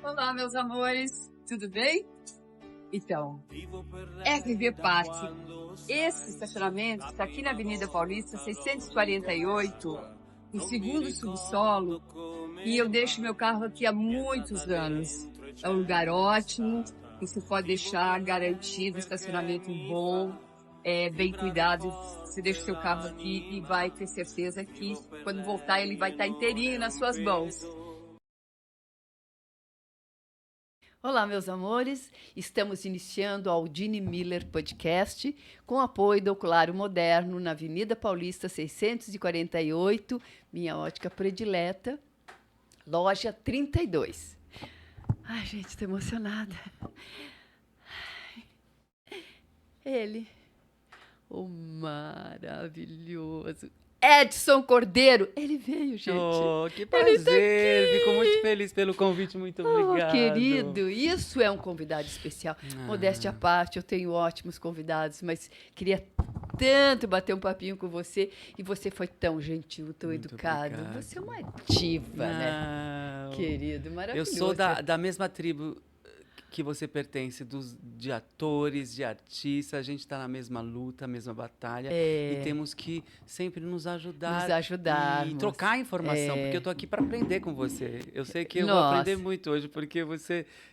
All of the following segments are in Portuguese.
Olá, meus amores, tudo bem? Então, RV Parque. Esse estacionamento está aqui na Avenida Paulista 648, no segundo subsolo, e eu deixo meu carro aqui há muitos anos. É um lugar ótimo, você pode deixar garantido, estacionamento bom, bem cuidado. Você deixa o seu carro aqui e vai ter certeza que quando voltar ele vai estar inteirinho nas suas mãos. Olá, meus amores. Estamos iniciando o Aldine Miller Podcast com apoio do Oculário Moderno na Avenida Paulista 648, minha ótica predileta, loja 32. Ai, gente, estou emocionada. Ele, o maravilhoso Edson Cordeiro. Ele veio, gente. Oh, que Ele tá prazer! aqui. Fico muito feliz pelo convite, muito obrigado. Querido, isso é um convidado especial. Modéstia à parte, eu tenho ótimos convidados, mas queria tanto bater um papinho com você e você foi tão gentil, tão Muito educado. obrigado. Você é uma diva, né? Não. Querido, Eu maravilhoso. sou da mesma tribo que você pertence, de atores, de artistas. A gente está na mesma luta, mesma batalha. E temos que sempre nos ajudar. Nos ajudarmos. E trocar informação, porque eu estou aqui para aprender com você. Eu sei que eu vou Nossa. aprender muito hoje, porque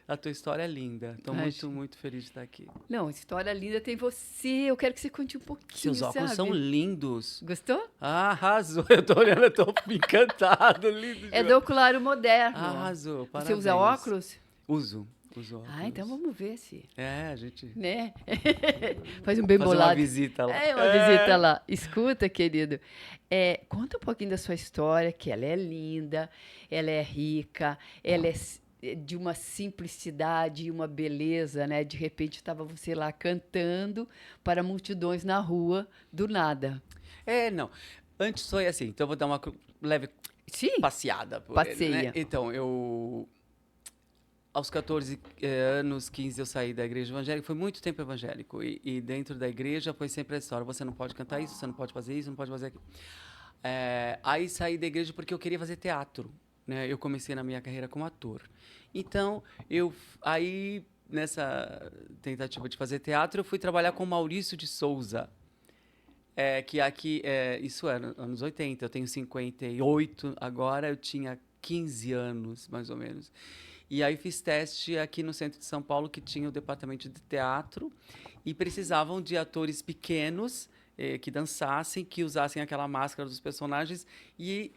a tua história é linda. Estou muito, muito feliz de estar aqui. Não, história linda tem você. Eu quero que você conte um pouquinho, Seus óculos são lindos. Gostou? Arrasou. Eu tô olhando, eu tô encantado. Lindo. É do Oculário Moderno. Arrasou, parabéns. Você usa óculos? Uso óculos. Ah, então vamos ver se... A gente... Né? Faz um bem Fazer bolado. uma visita lá. Uma visita lá. Escuta, querido. Conta um pouquinho da sua história, que ela é linda, ela é rica, ela é de uma simplicidade e uma beleza, né? De repente estava você lá cantando para multidões na rua, do nada. Não. Antes foi assim, então eu vou dar uma leve passeada por ele, Passeia. né? Então, aos 14 anos, 15, eu saí da igreja evangélica. Foi muito tempo evangélico. E dentro da igreja foi sempre a história. Você não pode cantar isso, você não pode fazer isso, não pode fazer aquilo. Aí saí da igreja porque eu queria fazer teatro. Né? Eu comecei na minha carreira como ator. Então, aí, nessa tentativa de fazer teatro, eu fui trabalhar com Maurício de Souza. Que aqui, isso era anos 80. Eu tenho 58 agora. Eu tinha 15 anos, mais ou menos. E aí fiz teste aqui no centro de São Paulo, que tinha o departamento de teatro, e precisavam de atores pequenos que dançassem, que usassem aquela máscara dos personagens. E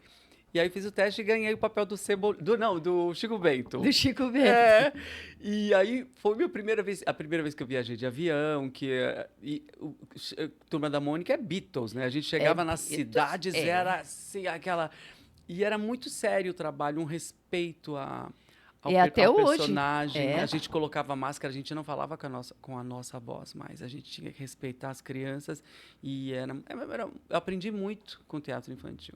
aí fiz o teste e ganhei o papel do Chico Bento. Do Chico Bento. E aí foi a primeira vez que eu viajei de avião, Turma da Mônica é Beatles, né? A gente chegava nas cidades, era assim, aquela... E era muito sério o trabalho, um respeito ao personagem. A gente colocava máscara, a gente não falava com a nossa voz, mas a gente tinha que respeitar as crianças. E eu aprendi muito com teatro infantil.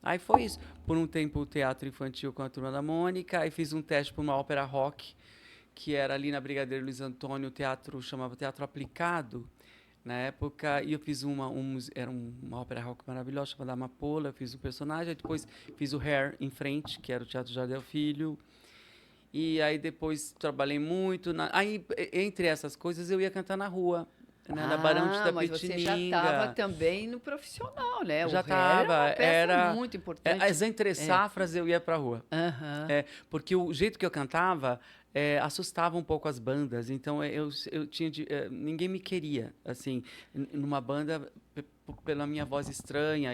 Aí foi isso. Por um tempo, o teatro infantil com a Turma da Mônica. Aí fiz um teste para uma ópera rock, que era ali na Brigadeiro Luiz Antônio, chamava Teatro Aplicado, na época. E eu fiz uma ópera rock maravilhosa, chamada Amapola. Eu fiz o personagem, aí depois fiz o Hair em frente, que era o Teatro Jardel Filho. E aí depois trabalhei muito. Aí, entre essas coisas, eu ia cantar na rua. Né, na Barão de Itapetininga. Mas você já estava também no profissional, né? Já estava. Era muito importante. As entre safras eu ia para a rua. Porque o jeito que eu cantava assustava um pouco as bandas. Então, eu tinha ninguém me queria, assim, numa banda, pela minha voz estranha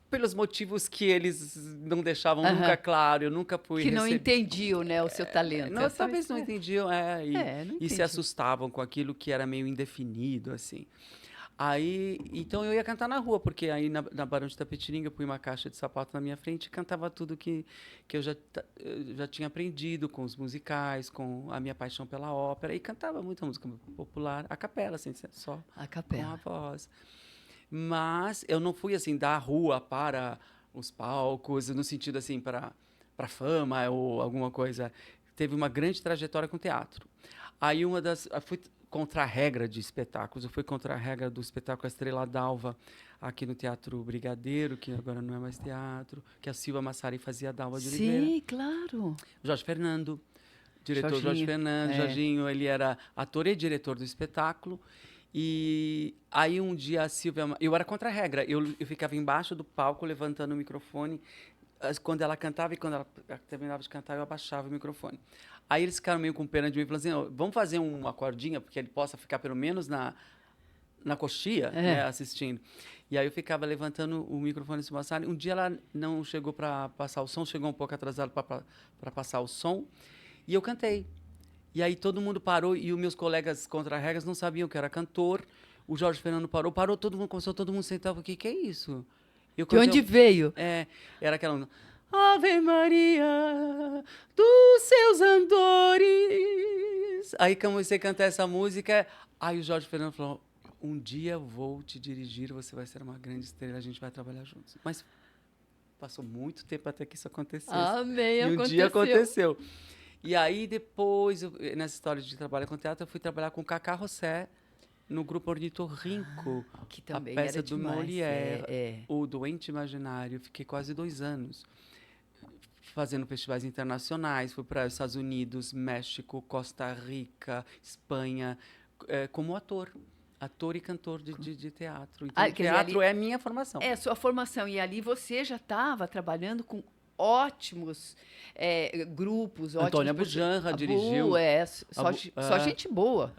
pelos motivos que eles não deixavam nunca claro, eu nunca fui que não entendiam, né, o seu talento. Talvez não entendiam, e se assustavam com aquilo que era meio indefinido, assim. Aí, então eu ia cantar na rua, porque aí na Barão de Itapetininga eu pus uma caixa de sapato na minha frente e cantava tudo que eu já tinha aprendido com os musicais, com a minha paixão pela ópera, e cantava muita música popular, a capela, assim, só com a voz. Mas eu não fui, assim, da rua para os palcos, no sentido, assim, para fama ou alguma coisa. Teve uma grande trajetória com teatro. Aí fui contra a regra de espetáculos. Eu fui contra a regra do espetáculo Estrela d'Alva, aqui no Teatro Brigadeiro, que agora não é mais teatro, que a Silva Massari fazia a Dalva de Oliveira. Sim, claro. Jorge Fernando, diretor Jorge Fernando. Jorginho, ele era ator e diretor do espetáculo. E aí um dia a Silvia... Eu era contra a regra. Eu ficava embaixo do palco levantando o microfone quando ela cantava, e quando ela terminava de cantar, eu abaixava o microfone. Aí eles ficaram meio com pena de mim e falaram assim, oh, vamos fazer uma cordinha, porque ele possa ficar pelo menos na coxia, né, assistindo. E aí eu ficava levantando o microfone em cima da sala. Um dia ela não chegou para passar o som, chegou um pouco atrasado para passar o som, e eu cantei. E aí todo mundo parou, e os meus colegas contra-regras não sabiam que eu era cantor. O Jorge Fernando parou, todo mundo começou, todo mundo sentava, o que é isso? De onde veio? Era aquela... Ave Maria, dos seus andores. Aí comecei a cantar essa música, aí o Jorge Fernando falou, um dia eu vou te dirigir, você vai ser uma grande estrela, a gente vai trabalhar juntos. Mas passou muito tempo até que isso acontecesse. Amém, e um dia aconteceu. E aí depois, nessa história de trabalhar com teatro, eu fui trabalhar com Cacá Rossé, no grupo Ornitorrinco, que também a peça era do Molière, O Doente Imaginário. Fiquei quase 2 anos fazendo festivais internacionais. Fui para os Estados Unidos, México, Costa Rica, Espanha, como ator e cantor de teatro. Então, teatro é minha formação. É sua formação. E ali você já estava trabalhando com ótimos grupos. Antônia Bujanra dirigiu. Só gente boa.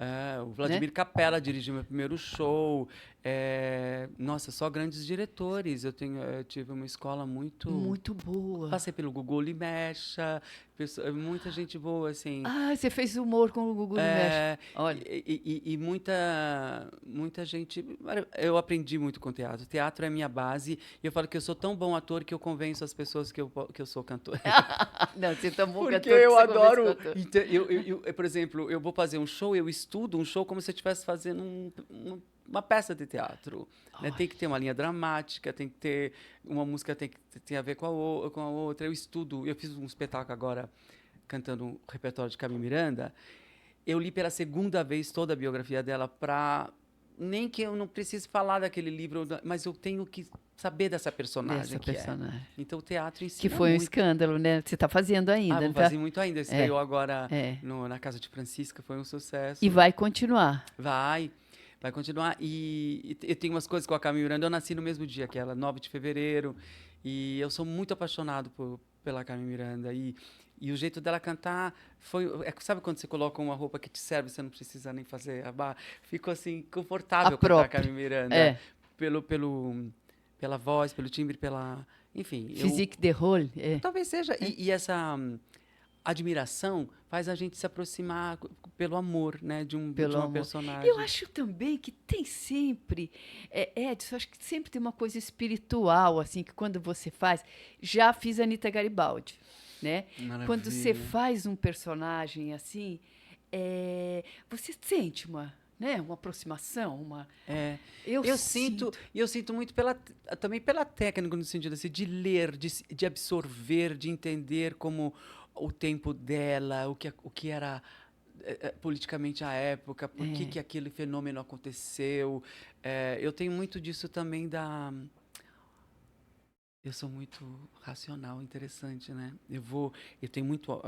O Vladimir Capella dirigiu meu primeiro show. Nossa, só grandes diretores. Eu tive uma escola muito boa. Passei pelo Gugu Limecha, muita gente boa, assim. Ah, você fez humor com o Gugu Limecha. Olha. E muita gente... Eu aprendi muito com teatro. Teatro é minha base. E eu falo que eu sou tão bom ator que eu convenço as pessoas que eu sou cantor. Não, você é tão bom cantor que eu adoro. Então, por exemplo, eu vou fazer um show, eu estudo um show como se eu estivesse fazendo uma peça de teatro, né? Tem que ter uma linha dramática, tem que ter uma música, tem a ver com a outra. Eu fiz um espetáculo agora cantando um repertório de Carmen Miranda. Eu li pela segunda vez toda a biografia dela, nem que eu não precise falar daquele livro, mas eu tenho que saber dessa personagem. Então o teatro ensina que foi muito. Um escândalo, né? Você está fazendo ainda. Vou fazer muito ainda. Estreou agora na Casa de Francisca, foi um sucesso. E vai continuar. Vai continuar. E eu tenho umas coisas com a Carmen Miranda. Eu nasci no mesmo dia que ela, 9 de fevereiro. E eu sou muito apaixonado pela Carmen Miranda. E o jeito dela cantar foi... sabe quando você coloca uma roupa que te serve, você não precisa nem fazer a barra? Ficou assim, confortável cantar a Carmen Miranda. Pela voz, pelo timbre, enfim. Physique de rôle. Talvez seja. E essa... admiração faz a gente se aproximar pelo amor, né, de uma personagem. Eu acho também que tem sempre, Edson, acho que sempre tem uma coisa espiritual, assim, que quando você faz... Já fiz a Anita Garibaldi, né? Maravilha. Quando você faz um personagem assim, você sente uma aproximação, Eu sinto muito também pela técnica, no sentido assim, de ler, de absorver, de entender como o tempo dela, o que era politicamente a época, por que aquele fenômeno aconteceu. Eu tenho muito disso também eu sou muito racional, interessante, né? Eu tenho muito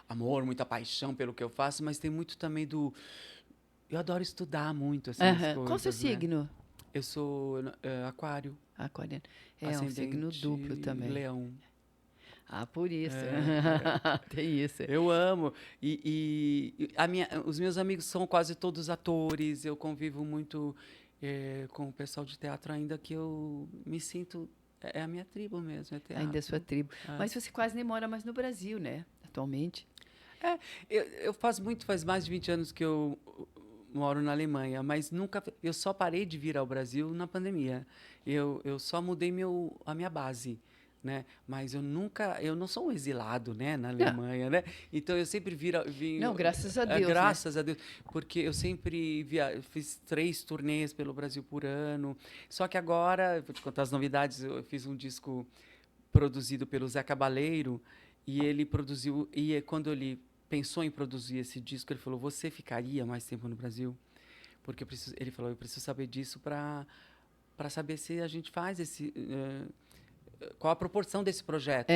amor, muita paixão pelo que eu faço, mas tem muito também eu adoro estudar muito essas coisas. Qual o seu signo? Eu sou aquário. Aquariano. Um signo duplo também. Leão. Por isso. Tem isso. Eu amo. Os meus amigos são quase todos atores. Eu convivo muito com o pessoal de teatro ainda, que eu me sinto... É a minha tribo mesmo, é teatro. Ainda é sua tribo. Mas você quase nem mora mais no Brasil, né? Atualmente. Faz mais de 20 anos que eu moro na Alemanha, mas eu só parei de vir ao Brasil na pandemia. Eu só mudei a minha base, né? Mas eu não sou um exilado, né, na Alemanha, né? Então eu sempre vim. Não, graças a Deus. Graças a Deus, porque eu sempre fiz 3 turnês pelo Brasil por ano. Só que agora, vou te contar as novidades, eu fiz um disco produzido pelo Zé Cabaleiro, e ele produziu, e quando ele pensou em produzir esse disco, ele falou: "Você ficaria mais tempo no Brasil?" Porque ele falou: "Eu preciso saber disso para para saber se a gente faz esse... qual a proporção desse projeto,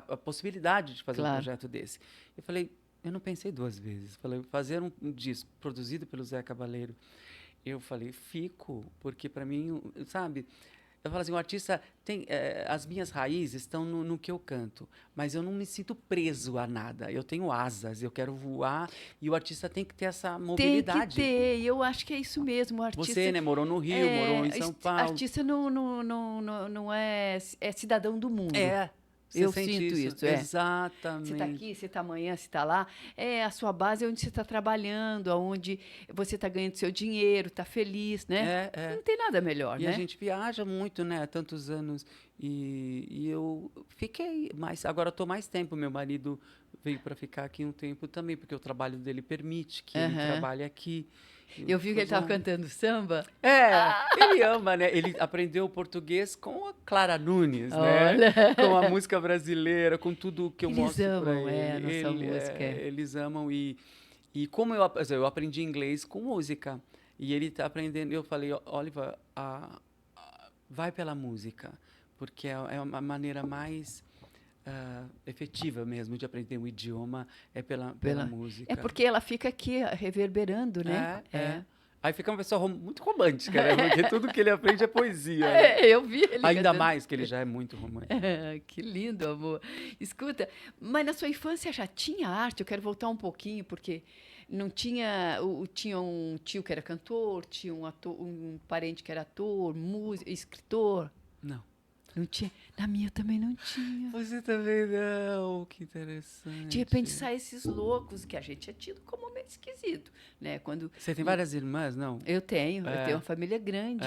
a possibilidade de fazer um projeto desse. Eu falei, eu não pensei 2 vezes. Falei, fazer um disco produzido pelo Zé Cabaleiro, eu falei, fico, porque para mim, sabe... Eu falo assim, o artista tem... as minhas raízes estão no que eu canto, mas eu não me sinto preso a nada. Eu tenho asas, eu quero voar, e o artista tem que ter essa mobilidade. Tem que ter, eu acho que é isso mesmo. O artista, você, né, morou no Rio, morou em São Paulo. Artista não é cidadão do mundo. Eu sinto isso. Exatamente. Você está aqui, você está amanhã, você está lá. A sua base é onde você está trabalhando, onde você está ganhando seu dinheiro, está feliz, né? Não tem nada melhor, né? E a gente viaja muito, né? Há tantos anos. E eu fiquei mais... Agora estou mais tempo. Meu marido veio para ficar aqui um tempo também, porque o trabalho dele permite que ele trabalhe aqui. Eu vi que ele estava cantando samba. Ele ama, né? Ele aprendeu português com a Clara Nunes, né? Com a música brasileira, com tudo que eu mostro para ele. Nossa música. Eles amam. E como eu aprendi inglês com música. E ele está aprendendo. Eu falei, Oliver, vai pela música, porque é uma maneira mais... efetiva mesmo de aprender um idioma pela música. É porque ela fica aqui reverberando, né? Aí fica uma pessoa muito romântica, né? Porque tudo que ele aprende é poesia. Né? Eu vi ele ainda cantando. mais que ele já é muito romântico. Que lindo, amor. Escuta, mas na sua infância já tinha arte? Eu quero voltar um pouquinho, porque não tinha... Tinha um tio que era cantor, tinha um parente que era ator, músico, escritor? Não tinha. Na minha também não tinha. Você também não. Que interessante. De repente saem esses loucos que a gente é tido como meio esquisito, né? Quando você tem várias irmãs, não? Eu tenho uma família grande.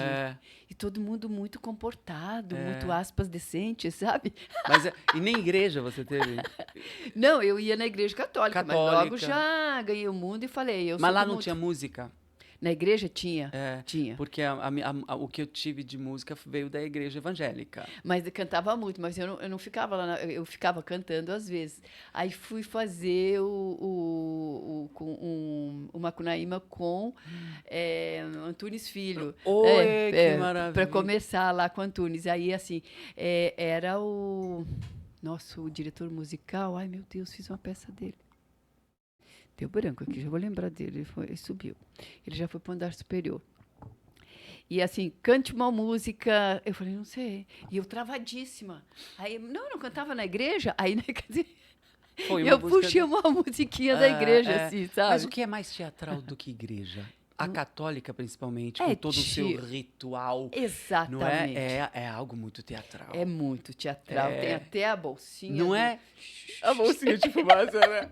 E todo mundo muito comportado, muito aspas decentes, sabe? Mas e nem igreja você teve? Não, eu ia na igreja católica, mas logo já ganhei o mundo e falei... Mas lá não tinha música? Na igreja tinha? Tinha. Porque o que eu tive de música veio da igreja evangélica. Mas eu cantava muito, mas eu não ficava lá, eu ficava cantando às vezes. Aí fui fazer o Macunaíma com Antunes Filho. Que maravilha. Para começar lá com Antunes. Aí, assim, era o diretor musical. Ai, meu Deus, fiz uma peça dele. Deu branco aqui, já vou lembrar dele. Ele subiu. Ele já foi para o andar superior. E assim, cante uma música. Eu falei, não sei. E eu travadíssima. Aí, não cantava na igreja. Aí, né, quer dizer, eu puxei uma musiquinha da igreja, assim, sabe? Mas o que é mais teatral do que igreja? A católica, principalmente, com todo o seu ritual. Exatamente. Não é? É algo muito teatral. É muito teatral. Tem até a bolsinha. Não é? A bolsinha de fumaça, né?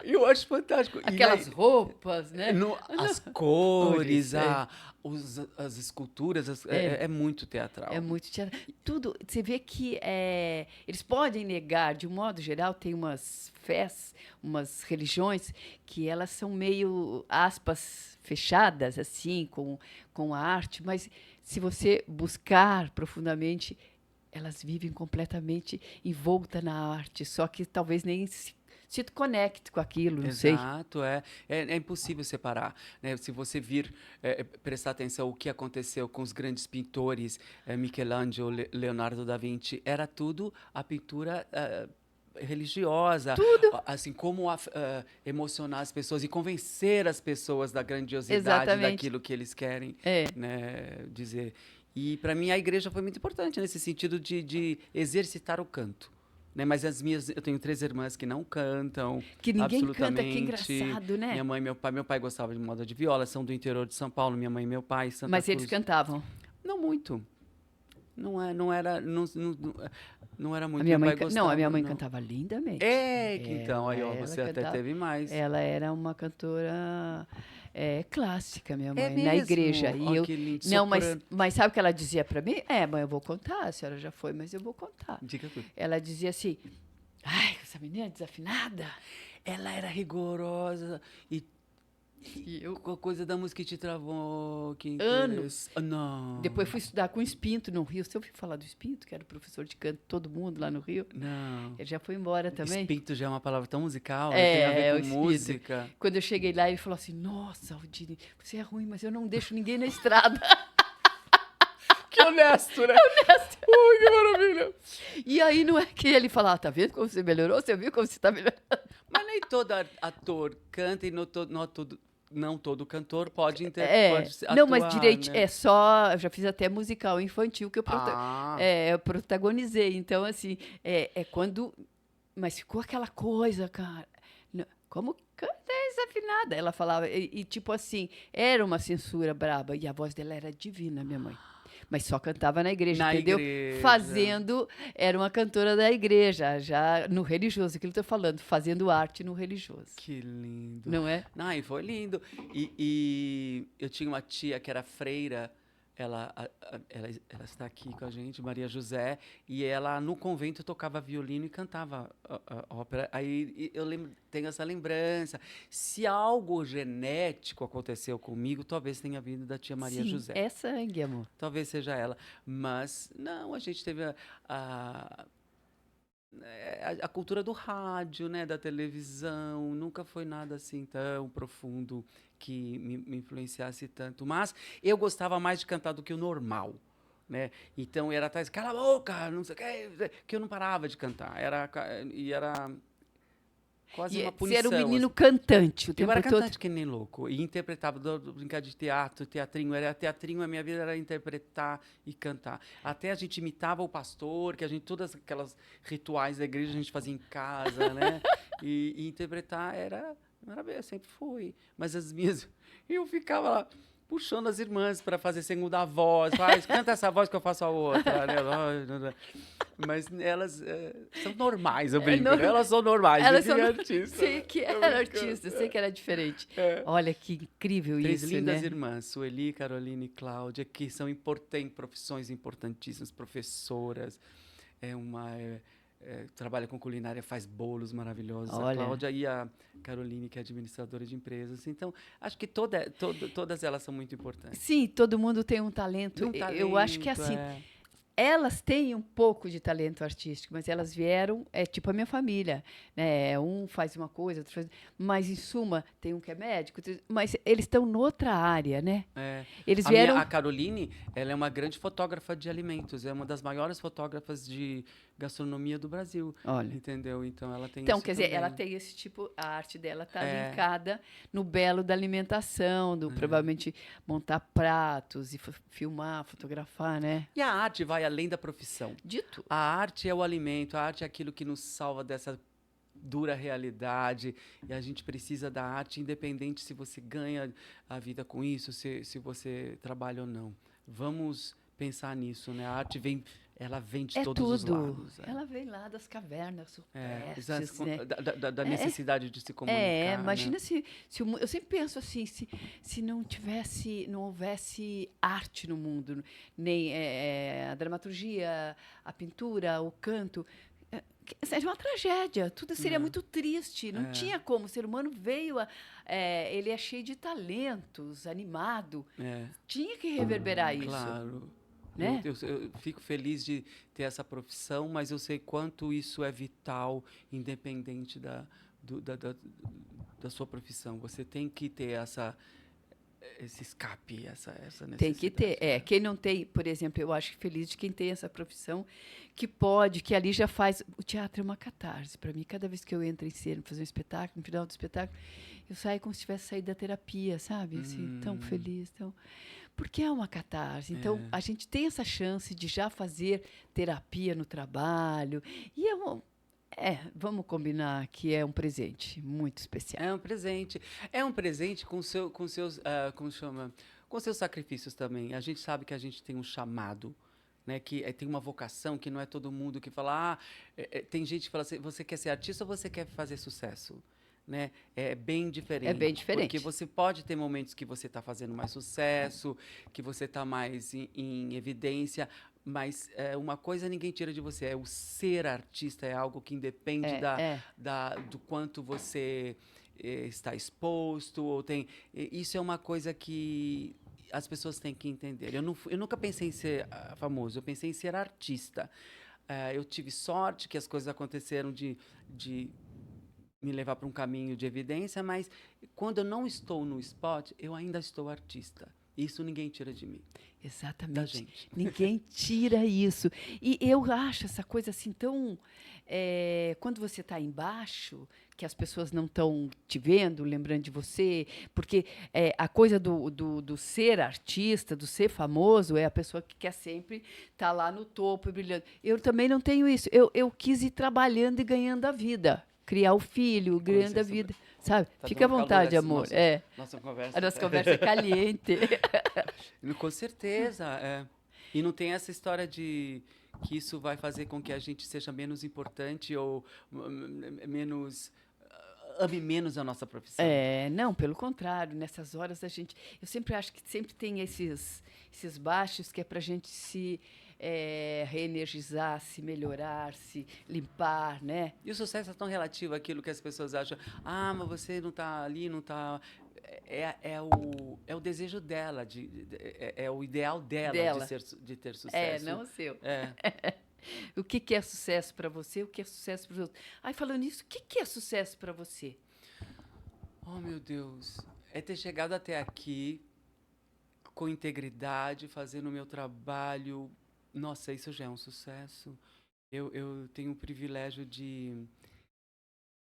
E eu acho fantástico. Aquelas roupas, né? As cores, as esculturas, é muito teatral. É muito teatral. Tudo, você vê que eles podem negar, de um modo geral, tem umas fés, umas religiões, que elas são meio, aspas, fechadas, assim, com a arte, mas se você buscar profundamente, elas vivem completamente envolta na arte, só que talvez nem se conecte com aquilo, não sei. Exato, é impossível separar, né? Se você prestar atenção o que aconteceu com os grandes pintores, Michelangelo, Leonardo da Vinci, era tudo a pintura religiosa, tudo. Assim, como emocionar as pessoas e convencer as pessoas da grandiosidade daquilo que eles querem né, dizer. E para mim a igreja foi muito importante nesse sentido de exercitar o canto. Né? Mas eu tenho 3 irmãs que não cantam. Que ninguém canta, que engraçado, né? Minha mãe e meu pai gostavam de moda de viola, são do interior de São Paulo, minha mãe e meu pai, Santa Mas Cruz. eles cantavam? Não muito. Não era muito. A minha mãe, gostava, a minha mãe cantava lindamente. Então, aí você até teve mais. Ela era uma cantora clássica, minha mãe, mesmo? na igreja. E que lindo, não, mas sabe o que ela dizia para mim? Mãe, eu vou contar, a senhora já foi, mas eu vou contar. Diga tudo. Ela dizia assim, ai, essa menina é desafinada. Ela era rigorosa e a coisa da música que te travou, que anos. Não. Depois fui estudar com o Espinto no Rio. Você ouviu falar do Espinto, que era o professor de canto de todo mundo lá no Rio? Não. Ele já foi embora também. Espinto já é uma palavra tão musical, tem a ver com música. Quando eu cheguei lá, ele falou assim, nossa, Aldine, você é ruim, mas eu não deixo ninguém na estrada. Que honesto, né? Honesto. Ui, que maravilha. E aí não é que ele fala, tá vendo como você melhorou? Você viu como você tá melhorando? Mas nem todo ator canta e não todo cantor pode pode atuar, não, mas direito, né? eu já fiz até musical infantil que eu protagonizei. Então, assim, quando... Mas ficou aquela coisa, cara. Como canta desafinada? Ela falava, tipo assim, era uma censura braba. E a voz dela era divina, minha mãe. Mas só cantava na igreja, entendeu? Era uma cantora da igreja, já no religioso, aquilo que eu tô falando, fazendo arte no religioso. Que lindo. Não é? Não, e foi lindo. E eu tinha uma tia que era freira, ela está aqui com a gente, Maria José, e ela no convento tocava violino e cantava a ópera. Aí eu tenho essa lembrança. Se algo genético aconteceu comigo, talvez tenha vindo da tia Maria José. É sangue, amor. Talvez seja ela. Mas não, a gente teve a cultura do rádio, né, da televisão, nunca foi nada assim tão profundo que me influenciasse tanto. Mas eu gostava mais de cantar do que o normal, né? Então era atrás, cala a boca, não sei o que eu não parava de cantar. Era quase uma punição. Você era um menino cantante o tempo todo? Eu era cantante que nem louco. E interpretava, brincar de teatrinho. Teatrinho, a minha vida era interpretar e cantar. Até a gente imitava o pastor, todas aquelas rituais da igreja a gente fazia em casa, né? E interpretar eu sempre fui. Mas eu ficava lá puxando as irmãs para fazer segunda voz. Canta essa voz que eu faço a outra, né? Mas elas são normais, eu brinco. Elas são normais. Elas são artistas. Sei que era artista, sei que era diferente. Olha que incrível Três isso, lindas né? irmãs, Sueli, Caroline e Cláudia, que têm profissões importantíssimas, professoras. Trabalha com culinária, faz bolos maravilhosos. Olha. A Cláudia e a Caroline, que é administradora de empresas. Então, acho que todas elas são muito importantes. Sim, todo mundo tem um talento. Eu acho que assim, elas têm um pouco de talento artístico, mas elas vieram, tipo a minha família, né? Um faz uma coisa, outro faz... Mas, em suma, tem um que é médico, mas eles estão noutra área, né? Eles vieram... A Caroline, ela é uma grande fotógrafa de alimentos, é uma das maiores fotógrafas de gastronomia do Brasil. Olha. Entendeu? Então, ela tem Então, quer dizer, ela tem esse tipo... A arte dela está linkada no belo da alimentação, provavelmente montar pratos e filmar, fotografar, né? E a arte vai além da profissão. Dito. A arte é o alimento, a arte é aquilo que nos salva dessa dura realidade, e a gente precisa da arte, independente se você ganha a vida com isso, se você trabalha ou não. Vamos pensar nisso, né? A arte ela vem de todos os lados. Ela vem lá das cavernas supestes, né? Da necessidade de se comunicar. Imagina, né? Eu sempre penso assim, se não houvesse arte no mundo, nem a dramaturgia, a pintura, o canto, seria uma tragédia, tudo seria muito triste, não tinha como, o ser humano veio, ele é cheio de talentos, animado, tinha que reverberar isso. Claro. Né? Eu fico feliz de ter essa profissão, mas eu sei quanto isso é vital, independente da sua profissão. Você tem que ter esse escape, essa necessidade. Tem que ter. Quem não tem, por exemplo, eu acho feliz de quem tem essa profissão, que ali já faz... O teatro é uma catarse. Para mim, cada vez que eu entro em cena, fazer um espetáculo, no final do espetáculo, eu saio como se tivesse saído da terapia, sabe? Assim, tão feliz, porque é uma catarse. Então, a gente tem essa chance de já fazer terapia no trabalho. E vamos combinar que é um presente muito especial. É um presente. É um presente com seus, como chama? Com seus sacrifícios também. A gente sabe que a gente tem um chamado, né? Que tem uma vocação, que não é todo mundo que fala... tem gente que fala assim, você quer ser artista ou você quer fazer sucesso? Né? É bem diferente. É bem diferente. Porque você pode ter momentos que você está fazendo mais sucesso, que você está mais em evidência, mas uma coisa ninguém tira de você, o ser artista é algo que independe do quanto você está exposto, isso é uma coisa que as pessoas têm que entender. Eu nunca pensei em ser famoso, eu pensei em ser artista. Eu tive sorte que as coisas aconteceram de me levar para um caminho de evidência, mas quando eu não estou no spot, eu ainda estou artista. Isso ninguém tira de mim. Exatamente. Da gente. Ninguém tira isso. E eu acho essa coisa assim tão... quando você está embaixo, que as pessoas não estão te vendo, lembrando de você, porque a coisa do ser artista, do ser famoso, é a pessoa que quer sempre estar lá no topo e brilhando. Eu também não tenho isso. Eu quis ir trabalhando e ganhando a vida. Criar o filho, ganhando a vida. Sabe? Tá Fica à vontade, amor. Nossa conversa. A nossa conversa é caliente. Com certeza. E não tem essa história de que isso vai fazer com que a gente seja menos importante ou menos... ame menos a nossa profissão. Não, pelo contrário. Nessas horas eu sempre acho que sempre tem esses baixos que é para a gente se reenergizar, se melhorar, se limpar, né? E o sucesso é tão relativo àquilo que as pessoas acham. Mas você não está ali, não está... É o desejo dela, é o ideal dela. De ter sucesso. Não o seu. O que é sucesso para você? O que é sucesso para os outros? Falando nisso, o que é sucesso para você? Oh, meu Deus. É ter chegado até aqui com integridade, fazendo o meu trabalho. Nossa, isso já é um sucesso. Eu tenho o privilégio de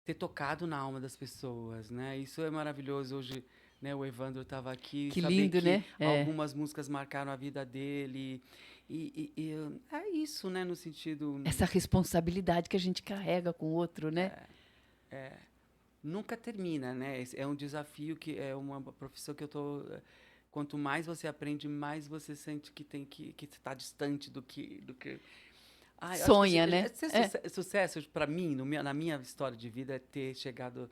ter tocado na alma das pessoas, né? Isso é maravilhoso. Hoje, né, o Evandro estava aqui. Que lindo, né? Algumas músicas marcaram a vida dele. E é isso, né? No sentido... Essa responsabilidade que a gente carrega com o outro, né? Nunca termina, né? É um desafio, que é uma profissão que eu tô... Quanto mais você aprende, mais você sente que está distante do que... Sonha, né? Sucesso, para mim, na minha história de vida, é ter chegado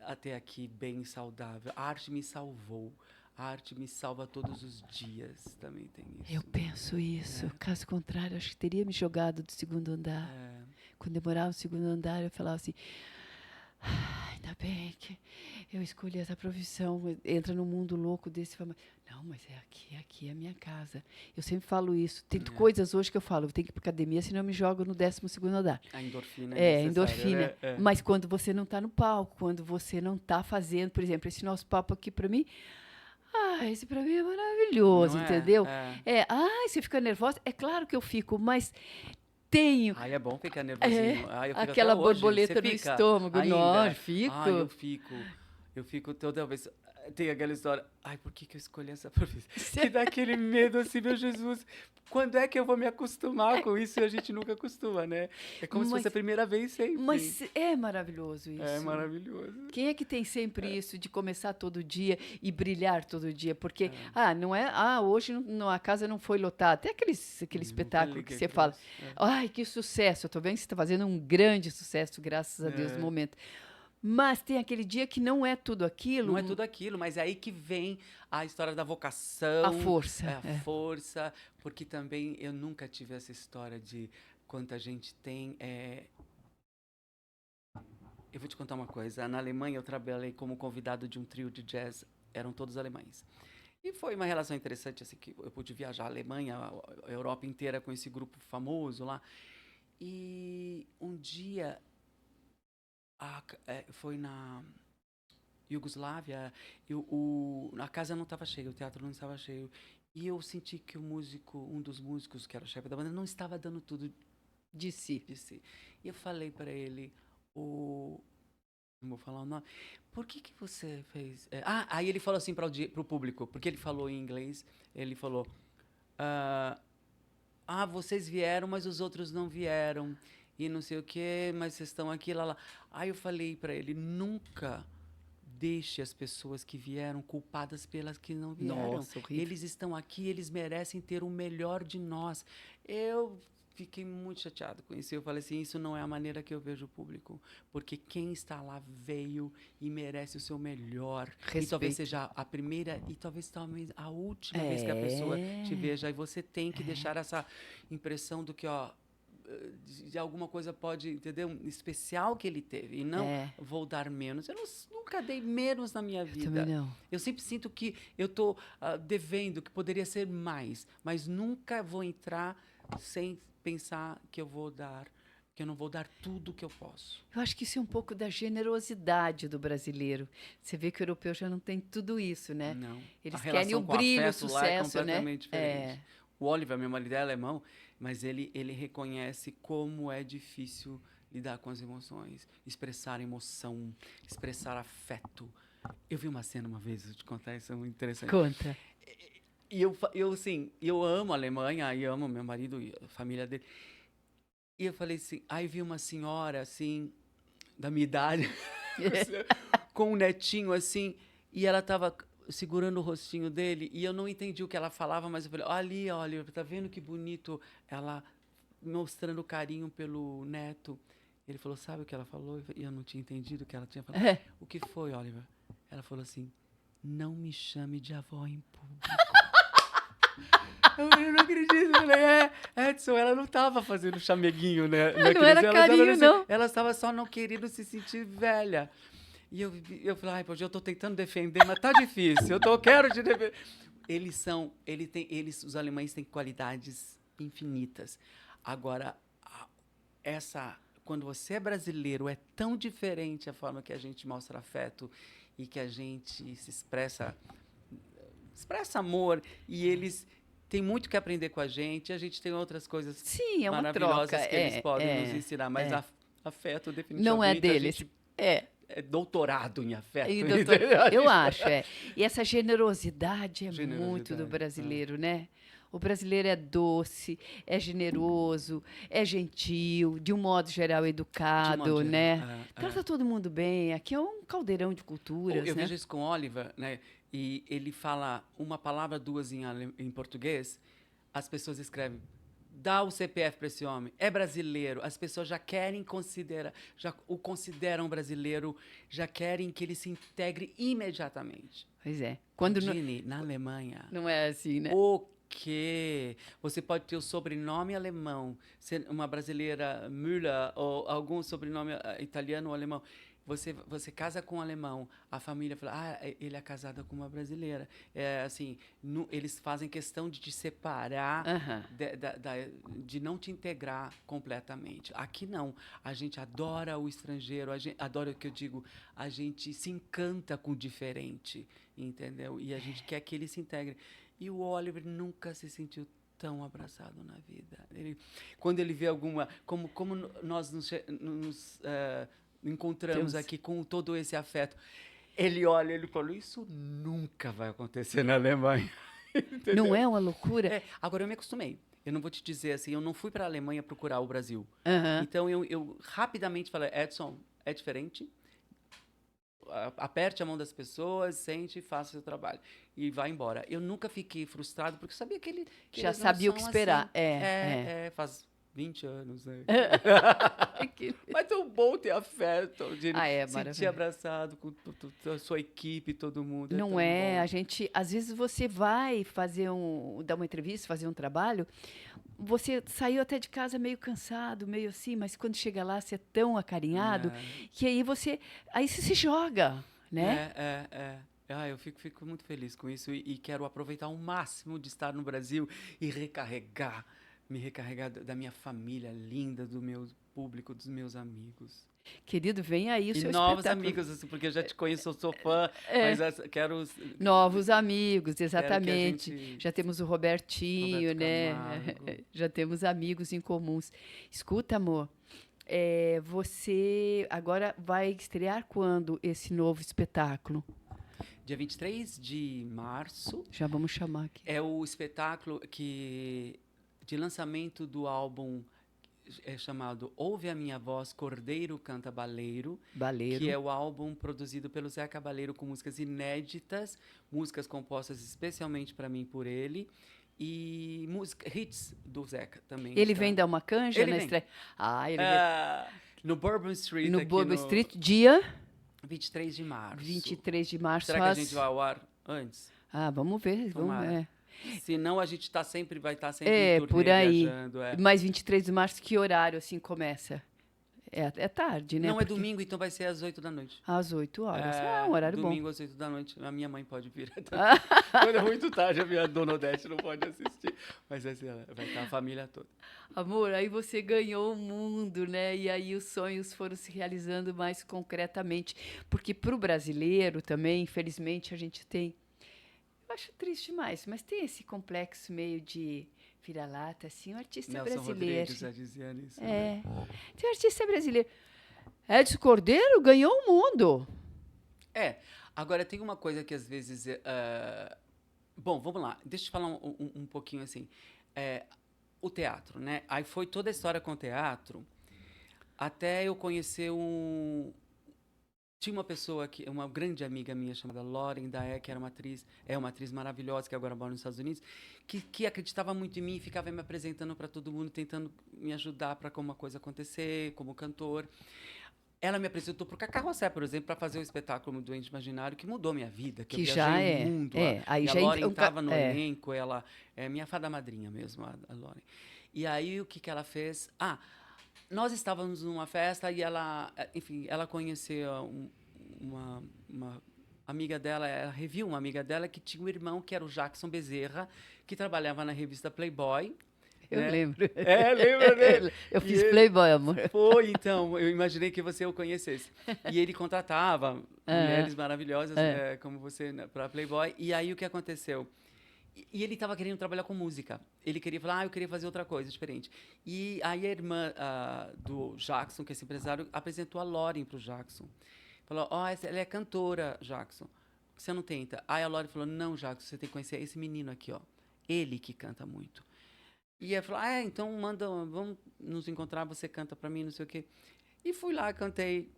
até aqui bem saudável. A arte me salvou. A arte me salva todos os dias. Também tem isso. Eu penso isso. Caso contrário, acho que teria me jogado do segundo andar. Quando eu morava no segundo andar, eu falava assim... ainda bem que eu escolhi essa profissão. Entra num mundo louco desse. Não, mas aqui é a minha casa. Eu sempre falo isso. Tem coisas hoje que eu falo, eu tenho que ir para academia, senão eu me jogo no 12º andar. A endorfina é endorfina. Né? Mas quando você não está no palco, quando você não está fazendo, por exemplo, esse nosso papo aqui para mim, esse para mim é maravilhoso, entendeu? Você fica nervosa? É claro que eu fico, mas... tenho. É bom ficar nervosinho. Eu fico aquela borboleta no estômago. Não, fico. Eu fico toda vez... Tem aquela história... por que eu escolhi essa profissão? Que dá aquele medo assim, meu Jesus. Quando é que eu vou me acostumar com isso? E a gente nunca acostuma, né? É como se fosse a primeira vez sempre. Mas é maravilhoso isso. É maravilhoso. Quem é que tem sempre isso de começar todo dia e brilhar todo dia? Porque, não é... hoje a casa não foi lotada. Até aquele espetáculo que você fala... que sucesso. Eu tô vendo que você está fazendo um grande sucesso, graças a Deus, no momento. Mas tem aquele dia que não é tudo aquilo. Não é tudo aquilo, mas é aí que vem a história da vocação. A força. Força, porque também eu nunca tive essa história de quanta gente tem. Eu vou te contar uma coisa. Na Alemanha eu trabalhei como convidado de um trio de jazz, eram todos alemães. E foi uma relação interessante, assim, que eu pude viajar a Alemanha, a Europa inteira com esse grupo famoso lá. E um dia... foi na Iugoslávia, a casa não estava cheia, o teatro não estava cheio. E eu senti que um dos músicos, que era o chefe da banda, não estava dando tudo de si. E eu falei para ele, não vou falar o nome, por que você fez... aí ele falou assim para o público, porque ele falou em inglês, ele falou, vocês vieram, mas os outros não vieram. E não sei o quê, mas vocês estão aqui, lá. Aí eu falei para ele, nunca deixe as pessoas que vieram culpadas pelas que não vieram. Nossa, horrível. Eles estão aqui, eles merecem ter o melhor de nós. Eu fiquei muito chateado com isso. Eu falei assim, isso não é a maneira que eu vejo o público. Porque quem está lá veio e merece o seu melhor. Respeito. E talvez seja a primeira e talvez a última vez que a pessoa te veja. E você tem que deixar essa impressão do que, de alguma coisa pode, entendeu? Especial que ele teve. E não vou dar menos. Eu nunca dei menos na minha vida. Eu também não. Eu sempre sinto que eu estou devendo, que poderia ser mais. Mas nunca vou entrar sem pensar que eu vou dar porque eu não vou dar tudo que eu posso. Eu acho que isso é um pouco da generosidade do brasileiro. Você vê que o europeu já não tem tudo isso, né? Não. Eles querem o brilho, o sucesso, é completamente né? diferente. O Oliver, meu marido, é alemão, mas ele reconhece como é difícil lidar com as emoções, expressar emoção, expressar afeto. Eu vi uma cena uma vez, vou te contar, isso é muito interessante. Conta. E assim, eu amo a Alemanha, e amo meu marido e a família dele. E eu falei assim, aí vi uma senhora, assim, da minha idade, com um netinho, assim, e ela tava segurando o rostinho dele, e eu não entendi o que ela falava, mas eu falei, ali, olha, tá vendo que bonito ela mostrando carinho pelo neto. Ele falou, sabe o que ela falou? E eu não tinha entendido o que ela tinha falado. O que foi, Oliver? Ela falou assim, não me chame de avó em público. Eu não acredito. Eu falei, Edson, ela não estava fazendo chameguinho, né? Não era carinho, não. Ela estava só não querendo se sentir velha. E eu falei, ai, poxa, eu estou tentando defender, mas tá difícil. Quero te defender. Os alemães têm qualidades infinitas. Agora, quando você é brasileiro, é tão diferente a forma que a gente mostra afeto e que a gente se expressa amor, e eles têm muito que aprender com a gente tem outras coisas maravilhosas troca, que eles podem nos ensinar, mas afeto definitivamente não é deles. É doutorado em afeto. Eu acho, E essa generosidade é muito do brasileiro, né? O brasileiro é doce, é generoso, é gentil, de um modo geral educado, né? Trata todo mundo bem. Aqui é um caldeirão de culturas, Eu vejo isso com o Oliver, né? E ele fala uma palavra, duas em português, as pessoas escrevem, dá o CPF para esse homem, é brasileiro. As pessoas já querem já o consideram brasileiro, já querem que ele se integre imediatamente. Pois é. Na Alemanha... Não é assim, né? Que você pode ter o sobrenome alemão, ser uma brasileira Müller ou algum sobrenome italiano ou alemão. Você casa com um alemão, a família fala, ele é casado com uma brasileira. Assim, eles fazem questão de te separar, de não te integrar completamente. Aqui não. A gente adora o estrangeiro, adora o que eu digo, a gente se encanta com o diferente, entendeu? E a gente quer que ele se integre. E o Oliver nunca se sentiu tão abraçado na vida. Quando ele vê alguma... Como nós nos encontramos aqui com todo esse afeto, ele olha, ele falou, isso nunca vai acontecer na Alemanha. Não é uma loucura? Agora, eu me acostumei. Eu não vou te dizer assim, eu não fui para a Alemanha procurar o Brasil. Então, eu rapidamente falei, Edson, é diferente. Aperte a mão das pessoas, sente, faça o seu trabalho. E vai embora. Eu nunca fiquei frustrado, porque eu sabia que já sabia o que esperar. Assim. Faz 20 anos, né? Mas é tão bom ter afeto, de sentir abraçado com a sua equipe, todo mundo. Não é? A gente... Às vezes você vai dar uma entrevista, fazer um trabalho, você saiu até de casa meio cansado, meio assim, mas quando chega lá, você é tão acarinhado, que aí você se joga, né? Eu fico muito feliz com isso e quero aproveitar o máximo de estar no Brasil e me recarregar da minha família linda, do meu público, dos meus amigos. Querido, vem aí o seu espetáculo. Novos amigos, assim, porque eu já te conheço, eu sou fã, mas quero... Novos amigos, exatamente. Já temos o Robertinho, né? Já temos amigos em comuns. Escuta, amor, você agora vai estrear quando esse novo espetáculo? Dia 23 de março. Já vamos chamar aqui. É o espetáculo de lançamento do álbum chamado Ouve a Minha Voz, Cordeiro Canta Baleiro, que é o álbum produzido pelo Zé Cabaleiro com músicas inéditas, músicas compostas especialmente para mim por ele, e hits do Zeca também. Ele vem dar uma canja na estreia? Ele vem. No Bourbon Street. No Bourbon Street, dia? 23 de março. 23 de março. Será que a gente vai ao ar antes? Vamos ver. Senão a gente vai estar sempre em turnê, por aí. viajando. Mas 23 de março, que horário assim começa? É tarde, né? Não, é domingo, então vai ser às 8 da noite. Às 8 horas. Um horário bom. Domingo às 8 da noite. A minha mãe pode vir. Quando é muito tarde, a minha dona Odete não pode assistir. Mas vai estar a família toda. Amor, aí você ganhou o mundo, né? E aí os sonhos foram se realizando mais concretamente. Porque para o brasileiro também, infelizmente, a gente tem... Eu acho triste demais, mas tem esse complexo meio de vira-lata, assim, um artista Nelson brasileiro. Rodrigues já dizia isso. Né? Tem um artista brasileiro. Edson Cordeiro ganhou o mundo. Agora tem uma coisa que às vezes... Bom, vamos lá. Deixa eu te falar um pouquinho assim. O teatro, né? Aí foi toda a história com o teatro, até eu conhecer Tinha uma pessoa, uma grande amiga minha chamada Lauren Daé, que era uma atriz maravilhosa, que agora mora nos Estados Unidos, que acreditava muito em mim e ficava me apresentando para todo mundo, tentando me ajudar para como uma coisa acontecer, como cantor. Ela me apresentou para o Cacá Rossé, por exemplo, para fazer o espetáculo Doente Imaginário, que mudou minha vida, que eu viajei o mundo. Aí e já a Lauren estava no elenco, ela é minha fada madrinha mesmo, a Lauren. E aí, o que ela fez? Nós estávamos numa festa e ela conheceu uma amiga dela, ela reviu uma amiga dela que tinha um irmão que era o Jackson Bezerra, que trabalhava na revista Playboy. Eu lembro. Lembra dele? Eu fiz Playboy, amor. Foi, então, eu imaginei que você o conhecesse. E ele contratava mulheres maravilhosas como você para Playboy. E aí o que aconteceu? E ele estava querendo trabalhar com música. Ele queria falar, eu queria fazer outra coisa diferente. E aí a irmã do Jackson, que é esse empresário, apresentou a Lauren para o Jackson. Falou, ela é cantora, Jackson. Você não tenta? Aí a Lauren falou, não, Jackson, você tem que conhecer esse menino aqui, ó. Ele que canta muito. E ela falou, então vamos nos encontrar, você canta para mim, não sei o quê. E fui lá, cantei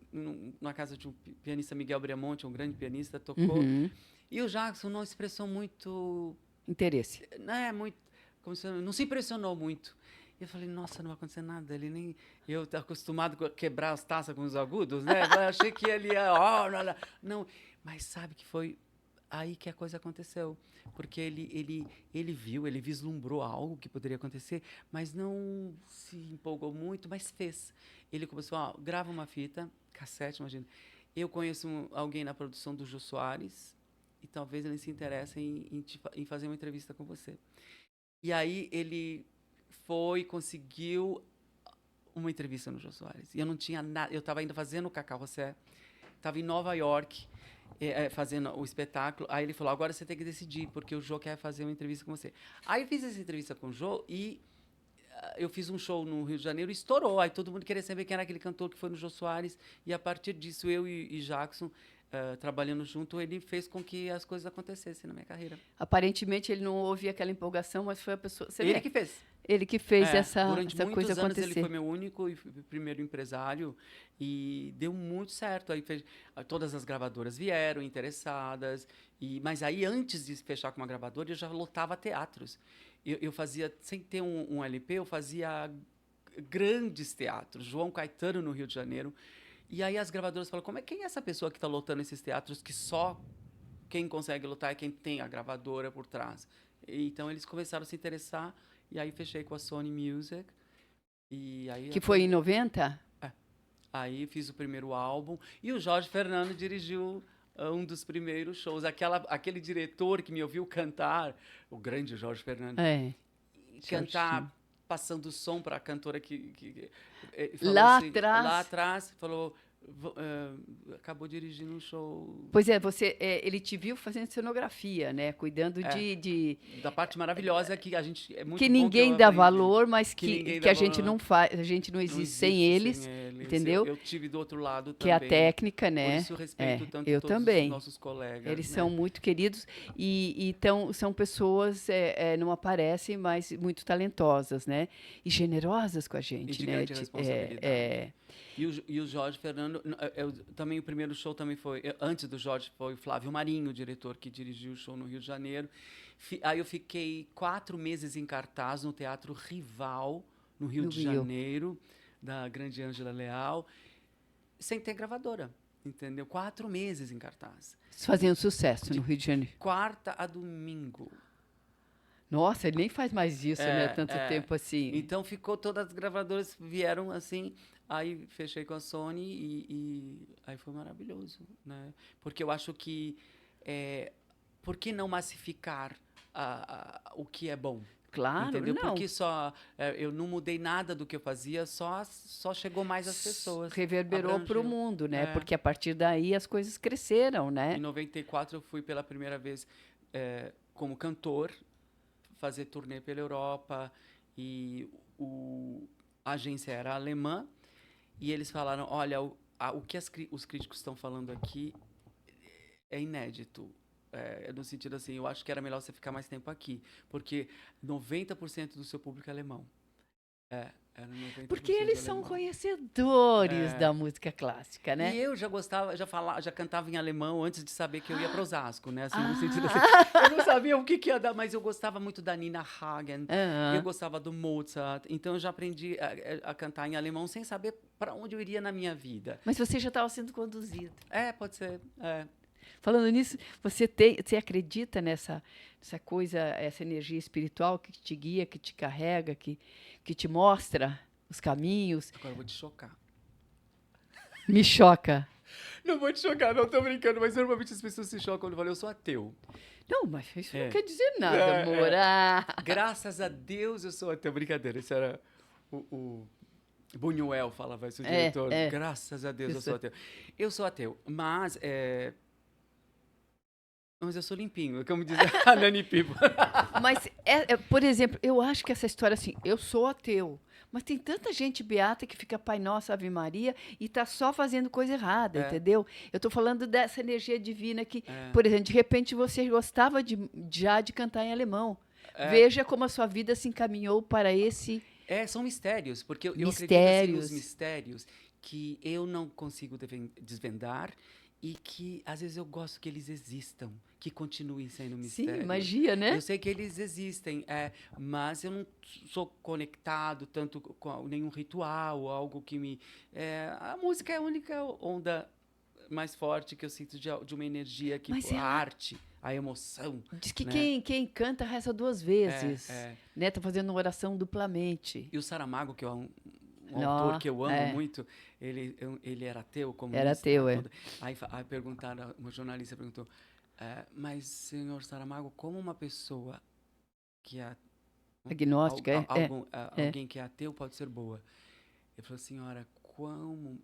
na casa de um pianista, Miguel Breamonte, um grande pianista, tocou. Uhum. E o Jackson não expressou muito... interesse. Não se impressionou muito. E eu falei, nossa, não vai acontecer nada. Ele nem... Eu tô acostumado a quebrar as taças com os agudos, né? Eu achei que ele ia... Não, mas sabe que foi aí que a coisa aconteceu. Porque ele viu, ele vislumbrou algo que poderia acontecer, mas não se empolgou muito, mas fez. Ele começou, grava uma fita, cassete, imagina. Eu conheço alguém na produção do Jô Soares, e talvez ele se interesse em fazer uma entrevista com você. E aí ele conseguiu uma entrevista no Jô Soares. E eu não tinha nada, eu estava ainda fazendo o Cacá Rossé, estava em Nova York, fazendo o espetáculo. Aí ele falou, agora você tem que decidir, porque o Jô quer fazer uma entrevista com você. Aí eu fiz essa entrevista com o Jô e eu fiz um show no Rio de Janeiro e estourou. Aí todo mundo queria saber quem era aquele cantor que foi no Jô Soares. E a partir disso, eu e Jackson... trabalhando junto, ele fez com que as coisas acontecessem na minha carreira. Aparentemente, ele não houve aquela empolgação, mas foi a pessoa... Ele que fez. Ele que fez essa coisa acontecer. Durante muitos anos, ele foi meu único e primeiro empresário e deu muito certo. Aí todas as gravadoras vieram interessadas. Mas aí, antes de fechar com uma gravadora, eu já lotava teatros. Eu fazia, sem ter um LP, eu fazia grandes teatros. João Caetano, no Rio de Janeiro. E aí as gravadoras falam, quem é essa pessoa que está lotando esses teatros que só quem consegue lotar é quem tem a gravadora por trás? Então eles começaram a se interessar e aí fechei com a Sony Music. E aí que foi em 90? Aí fiz o primeiro álbum e o Jorge Fernando dirigiu um dos primeiros shows. Aquele diretor que me ouviu cantar, o grande Jorge Fernando, cantar... passando o som para a cantora que lá assim, atrás, falou, acabou dirigindo um show. Pois é, ele te viu fazendo cenografia, né? Cuidando da parte maravilhosa que a gente é muito que bom ninguém que dá valor, mas que a gente não faz, a gente não existe sem eles, entendeu? Eu tive do outro lado que também. Que é a técnica, né? Por isso eu respeito tanto eu todos também. os nossos colegas. Eles né? são muito queridos e então são pessoas não aparecem, mas muito talentosas, né? E generosas com a gente, e de né? grande responsabilidade. E o Jorge Fernando, também o primeiro show também foi, antes do Jorge, foi o Flávio Marinho, o diretor que dirigiu o show no Rio de Janeiro. Aí eu fiquei 4 meses em cartaz no Teatro Rival, no Rio de Janeiro, da grande Ângela Leal, sem ter gravadora, entendeu? 4 meses em cartaz. Fazendo sucesso no Rio de Janeiro. Quarta a domingo. Nossa, ele nem faz mais isso, né? Tanto tempo assim. Então ficou, todas as gravadoras vieram assim, aí fechei com a Sony e aí foi maravilhoso, né? Porque eu acho que, por que não massificar o que é bom? Claro, entendeu? não. Porque eu não mudei nada do que eu fazia, só chegou mais às pessoas. Reverberou para o mundo, né? Porque a partir daí as coisas cresceram, né? Em 94 eu fui pela primeira vez como cantor, fazer turnê pela Europa, e a agência era alemã, e eles falaram, olha, o que os críticos estão falando aqui é inédito. No sentido assim, eu acho que era melhor você ficar mais tempo aqui, porque 90% do seu público é alemão. Era 90% porque eles são conhecedores da música clássica, né? E eu já gostava, já cantava em alemão antes de saber que eu ia para Osasco, né? Assim, no sentido assim, eu não sabia o que ia dar, mas eu gostava muito da Nina Hagen, eu gostava do Mozart, então eu já aprendi a cantar em alemão sem saber para onde eu iria na minha vida. Mas você já estava sendo conduzido. Pode ser. Falando nisso, você acredita nessa coisa, essa energia espiritual que te guia, que te carrega, que te mostra os caminhos? Agora eu vou te chocar. Me choca. Não vou te chocar, não tô brincando, mas normalmente as pessoas se chocam quando eu falo, eu sou ateu. Não, mas isso não quer dizer nada, amor. Graças a Deus eu sou ateu. Brincadeira, isso era o Buñuel falava isso, o diretor. Graças a Deus eu sou ateu. Eu sou ateu, mas eu sou limpinho, como diz a Nani Pipo. Mas, por exemplo, eu acho que essa história assim, eu sou ateu, mas tem tanta gente beata que fica Pai Nosso, Ave Maria, e está só fazendo coisa errada, entendeu? Eu estou falando dessa energia divina que, por exemplo, de repente você gostava já de cantar em alemão. Veja como a sua vida se encaminhou para esse... São mistérios, porque eu acredito assim, nos mistérios que eu não consigo desvendar, e que, às vezes, eu gosto que eles existam, que continuem sendo mistério. Sim, magia, né? Eu sei que eles existem, mas eu não sou conectado tanto com nenhum ritual, algo que me... a música é a única onda mais forte que eu sinto de uma energia, a arte, a emoção. Diz que quem canta reza 2 vezes, né? Tá fazendo uma oração duplamente. E o Saramago, que é um autor que eu amo muito, ele era ateu, comunista. Era ateu, Aí perguntaram, uma jornalista perguntou, mas, senhor Saramago, como uma pessoa que é agnóstica, alguém que é ateu pode ser boa? Ele falou, senhora, como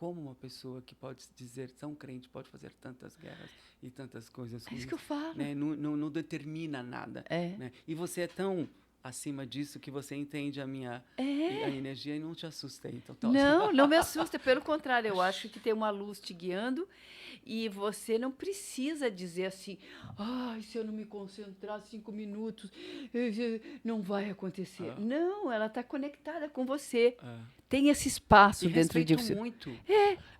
uma pessoa que pode dizer tão crente pode fazer tantas guerras e tantas coisas? É isso que eu falo. Né? Não determina nada. Né? E você é tão acima disso que você entende a minha a energia e não te assusta. Então, não me assusta, pelo contrário, eu acho que tem uma luz te guiando e você não precisa dizer assim, se eu não me concentrar 5 minutos, não vai acontecer. Não, ela está conectada com você. Tem esse espaço dentro de você. Muito.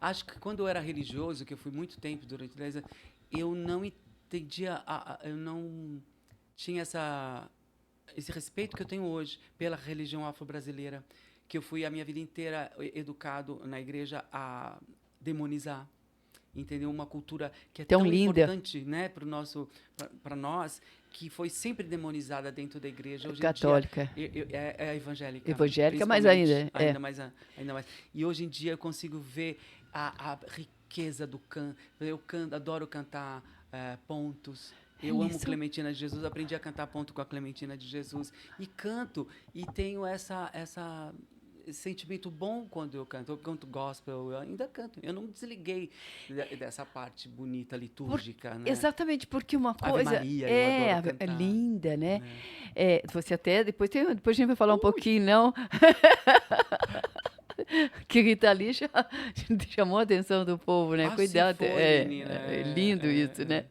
Acho que quando eu era religioso, que eu fui muito tempo, durante 10 anos, eu não entendia, eu não tinha esse respeito que eu tenho hoje pela religião afro-brasileira, que eu fui a minha vida inteira educado na igreja a demonizar, entendeu? Uma cultura que é tão linda, importante, né, para nós, que foi sempre demonizada dentro da igreja. Hoje católica. Em dia, é evangélica. Evangélica, mas ainda. Ainda mais. E hoje em dia eu consigo ver a riqueza do canto. Eu adoro cantar pontos. Eu amo Clementina de Jesus, aprendi a cantar ponto com a Clementina de Jesus. E canto, e tenho esse sentimento bom quando eu canto. Eu canto gospel, eu ainda canto. Eu não desliguei dessa parte bonita, litúrgica, né? Exatamente, porque uma coisa... Ave Maria, eu adoro cantar. É linda, né? Você até... Depois a gente vai falar um pouquinho, não? Que Rita Lee chamou a atenção do povo, né? Cuidado. É lindo isso, né?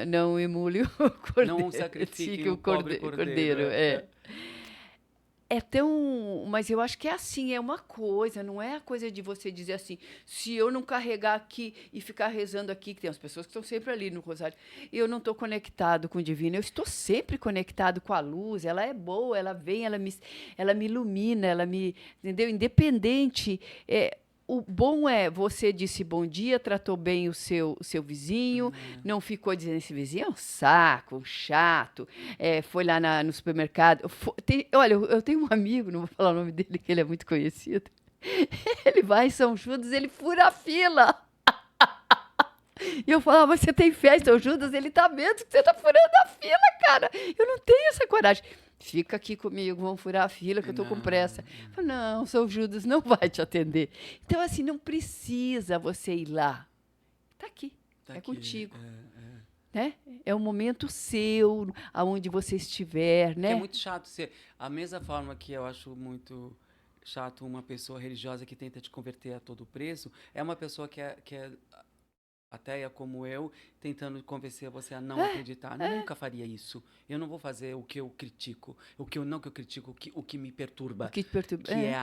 Não emule o cordeiro. Não sacrifique o pobre cordeiro. É tão... Mas eu acho que é assim, é uma coisa, não é a coisa de você dizer assim, se eu não carregar aqui e ficar rezando aqui, que tem as pessoas que estão sempre ali no rosário, eu não estou conectado com o divino, eu estou sempre conectado com a luz, ela é boa, ela vem, ela me ilumina, ela me... Entendeu? Independente... o bom é, você disse bom dia, tratou bem o seu vizinho, não ficou dizendo esse vizinho é um saco, um chato, foi lá no supermercado. Olha, eu tenho um amigo, não vou falar o nome dele, que ele é muito conhecido. Ele vai em São Judas, ele fura a fila. E eu falava, mas você tem fé em São Judas? Ele tá vendo que você tá furando a fila, cara. Eu não tenho essa coragem. Fica aqui comigo, vamos furar a fila, que eu tô com pressa. Eu falo, não, São Judas não vai te atender. Então, assim, não precisa você ir lá. Tá aqui, é contigo. Né? É um momento seu, aonde você estiver, né? É muito chato ser... A mesma forma que eu acho muito chato uma pessoa religiosa que tenta te converter a todo preço, é uma pessoa que é ateia como eu, tentando convencer você a não acreditar. Nunca faria isso. Eu não vou fazer o que eu critico. O que eu critico, o que me perturba. O que te perturba. Que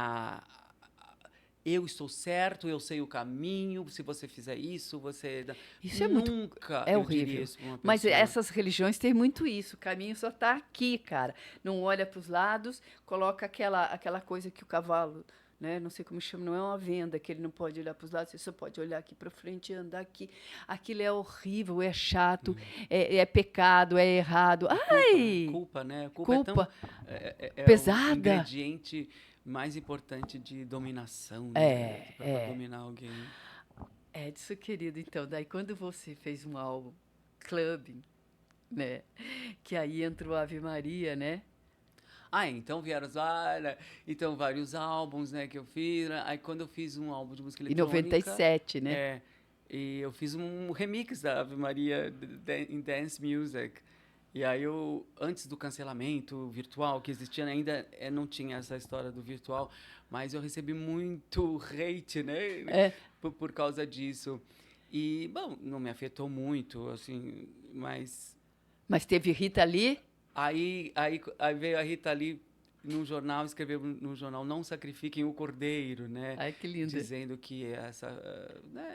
eu estou certo, eu sei o caminho, se você fizer isso, você... Isso nunca é horrível. Isso pra uma pessoa. Mas essas religiões têm muito isso. O caminho só está aqui, cara. Não olha para os lados, coloca aquela coisa que o cavalo... Né? Não sei como chama, não é uma venda, que ele não pode olhar para os lados, você só pode olhar aqui para frente e andar aqui. Aquilo é horrível, é chato, é pecado, é errado. Culpa, né? Culpa é pesada. O ingrediente mais importante de dominação, né? Para dominar alguém. Edson, querido, então, daí quando você fez um álbum, Clubbing, né? Que aí entrou Ave Maria, né? Então vieram vários álbuns, né, que eu fiz. Aí quando eu fiz um álbum de música eletrônica... Em 97, né? E eu fiz um remix da Ave Maria em Dance Music. E aí antes do cancelamento virtual que existia, ainda não tinha essa história do virtual, mas eu recebi muito hate, né, por causa disso. E, bom, não me afetou muito, assim, mas... Mas teve Rita Lee... Aí veio a Rita Lee no jornal, escreveu no jornal, não sacrifiquem o cordeiro, né? Ai, que lindo. Dizendo que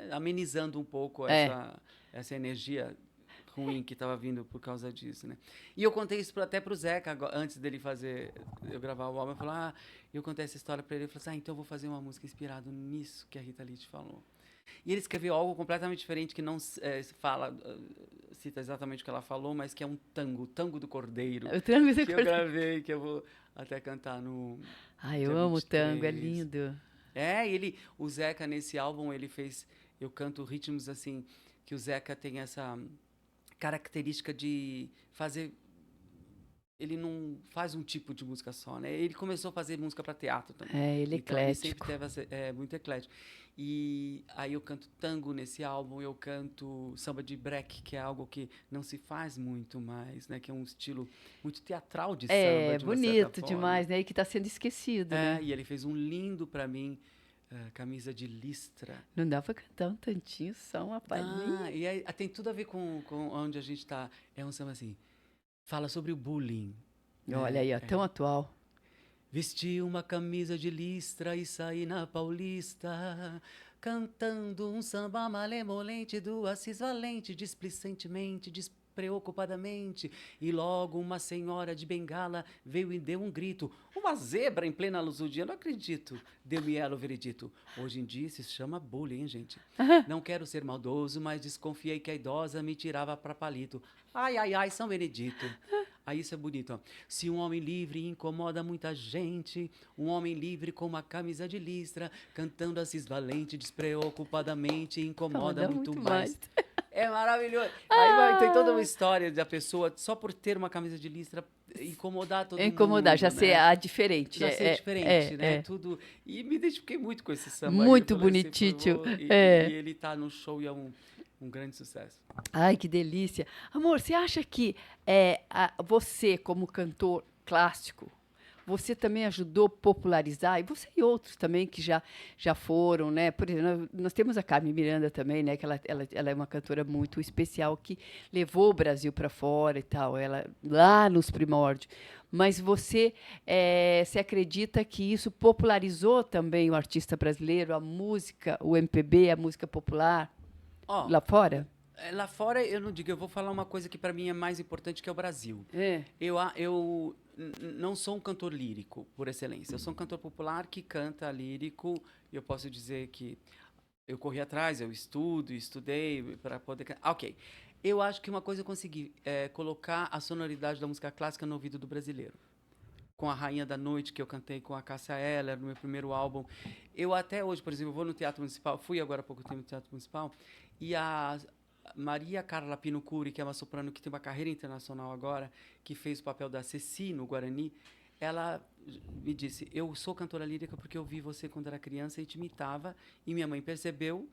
amenizando um pouco essa energia ruim que estava vindo por causa disso, né? E eu contei isso até pro Zeca, antes dele eu gravar o álbum, eu contei essa história para ele, ele falou assim, então eu vou fazer uma música inspirada nisso que a Rita Lee te falou. E ele escreveu algo completamente diferente, que não cita exatamente o que ela falou, mas que é um tango, o Tango do Cordeiro. O Tango do Cordeiro. Que eu gravei, que eu vou até cantar no... eu amo o tango, é lindo. O Zeca, nesse álbum, eu canto ritmos assim, que o Zeca tem essa característica de fazer... Ele não faz um tipo de música só, né? Ele começou a fazer música para teatro também. Ele é então, eclético. Ele sempre teve muito eclético. E aí eu canto tango nesse álbum, eu canto samba de break, que é algo que não se faz muito mais, né? Que é um estilo muito teatral de samba, de uma bonito certa demais, né? E que está sendo esquecido, né? E ele fez um lindo para mim, Camisa de Listra. Não dá para cantar um tantinho, só uma palhinha. E aí, tem tudo a ver com onde a gente está. É um samba assim, fala sobre o bullying. Olha aí, tão atual. Vesti uma camisa de listra e saí na Paulista, cantando um samba malemolente do Assis Valente, displicentemente, despreocupadamente. E logo uma senhora de bengala veio e deu um grito. Uma zebra em plena luz do dia, não acredito. Deu-me ela o veredito. Hoje em dia se chama bullying, hein, gente? Não quero ser maldoso, mas desconfiei que a idosa me tirava pra palito. Ai, ai, ai, São Benedito. Aí isso é bonito, ó. Se um homem livre incomoda muita gente, um homem livre com uma camisa de listra, cantando Assis Valente despreocupadamente, incomoda muito mais. É maravilhoso. Aí tem toda uma história da pessoa, só por ter uma camisa de listra, incomodar todo mundo. Incomodar, já ser a diferente. Já ser diferente, né? Tudo. E me identifiquei muito com esse samba. Muito bonitinho. E ele tá no show e é um grande sucesso. Ai, que delícia. Amor, você acha que você, como cantor clássico, você também ajudou a popularizar, e você e outros também que já foram, né? Por exemplo, nós temos a Carmen Miranda também, né? Que ela é uma cantora muito especial, que levou o Brasil para fora e tal, ela lá nos primórdios. Mas você acredita que isso popularizou também o artista brasileiro, a música, o MPB, a música popular, lá fora? Lá fora, eu não digo, eu vou falar uma coisa que para mim é mais importante, que é o Brasil. Eu não sou um cantor lírico, por excelência. Eu sou um cantor popular que canta lírico, e eu posso dizer que eu corri atrás, eu estudei para poder cantar. Ok. Eu acho que uma coisa eu consegui colocar a sonoridade da música clássica no ouvido do brasileiro. Com a Rainha da Noite, que eu cantei com a Cássia Eller, no meu primeiro álbum. Eu até hoje, por exemplo, vou no Teatro Municipal, fui agora há pouco tempo no Teatro Municipal, e a Maria Carla Pinocuri, que é uma soprano que tem uma carreira internacional agora, que fez o papel da Ceci no Guarani, ela me disse, eu sou cantora lírica porque eu vi você quando era criança e te imitava, e minha mãe percebeu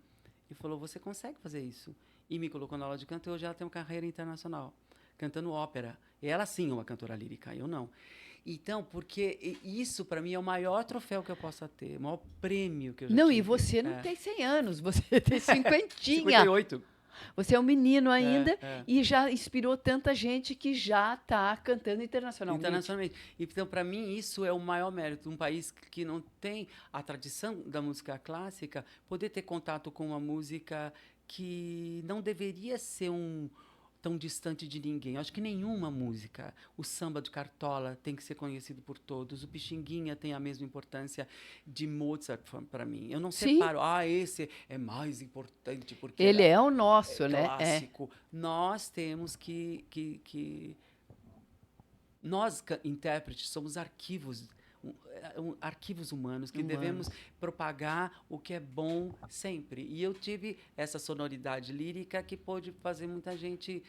e falou, você consegue fazer isso? E me colocou na aula de canto, e hoje ela tem uma carreira internacional, cantando ópera. E ela sim é uma cantora lírica, eu não. Então, porque isso para mim é o maior troféu que eu possa ter, o maior prêmio que eu já tive. Não, e você não tem 100 anos, você tem 50. 58. Você é um menino ainda e já inspirou tanta gente que já está cantando internacionalmente. Então, para mim, isso é o maior mérito. Um país que não tem a tradição da música clássica, poder ter contato com uma música que não deveria ser tão distante de ninguém. Eu acho que nenhuma música, o samba de Cartola tem que ser conhecido por todos, o Pixinguinha tem a mesma importância de Mozart para mim. Eu não separo, esse é mais importante porque ele é o nosso, né? Clássico. Nós temos que nós, intérpretes, somos arquivos humanos que devemos propagar o que é bom sempre. E eu tive essa sonoridade lírica que pôde fazer muita gente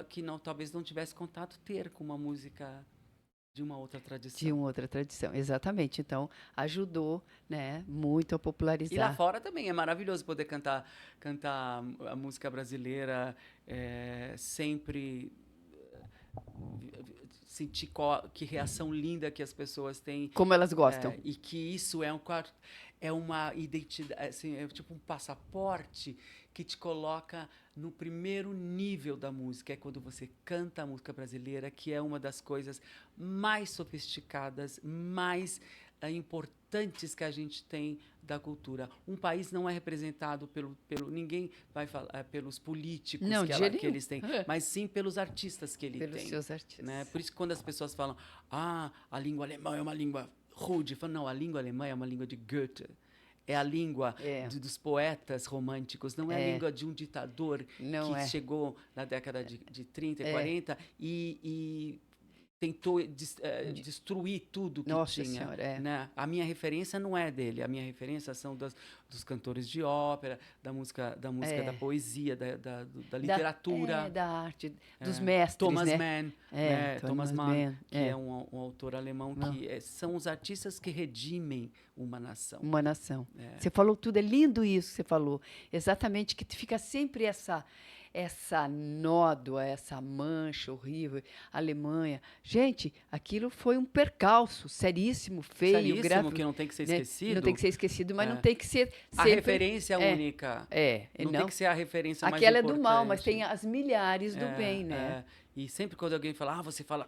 que talvez não tivesse contato ter com uma música de uma outra tradição. De uma outra tradição, exatamente. Então, ajudou, né, muito a popularizar. E lá fora também é maravilhoso poder cantar a música brasileira sempre... sentir que reação linda que as pessoas têm. Como elas gostam. E que isso é uma identidade, assim, é tipo um passaporte que te coloca no primeiro nível da música. É quando você canta a música brasileira, que é uma das coisas mais sofisticadas, mais importantes que a gente tem da cultura. Um país não é representado ninguém vai falar pelos políticos que eles têm, mas sim pelos artistas que ele tem. Pelos seus artistas. Né? Por isso que quando as pessoas falam, a língua alemã é uma língua rude, falam, não, a língua alemã é uma língua de Goethe. É a língua dos poetas românticos, não é a língua de um ditador que chegou na década de 30 e 40 e tentou destruir tudo que tinha. Senhora, né? A minha referência não é dele, a minha referência são dos cantores de ópera, da música da poesia, da literatura. Da arte, dos mestres, Thomas né? Mann, Thomas Mann, que é um autor alemão, que são os artistas que redimem uma nação. Uma nação. Você falou tudo, é lindo isso que você falou. Exatamente, que fica sempre essa nódoa, essa mancha horrível, Alemanha. Gente, aquilo foi um percalço seríssimo, feio, grave. Que não tem que ser esquecido. Não tem que ser esquecido, mas não tem que ser sempre... A referência única. Não tem que ser a referência mais aquela importante. é do mal, mas tem as milhares do bem, né? E sempre quando alguém fala, você fala...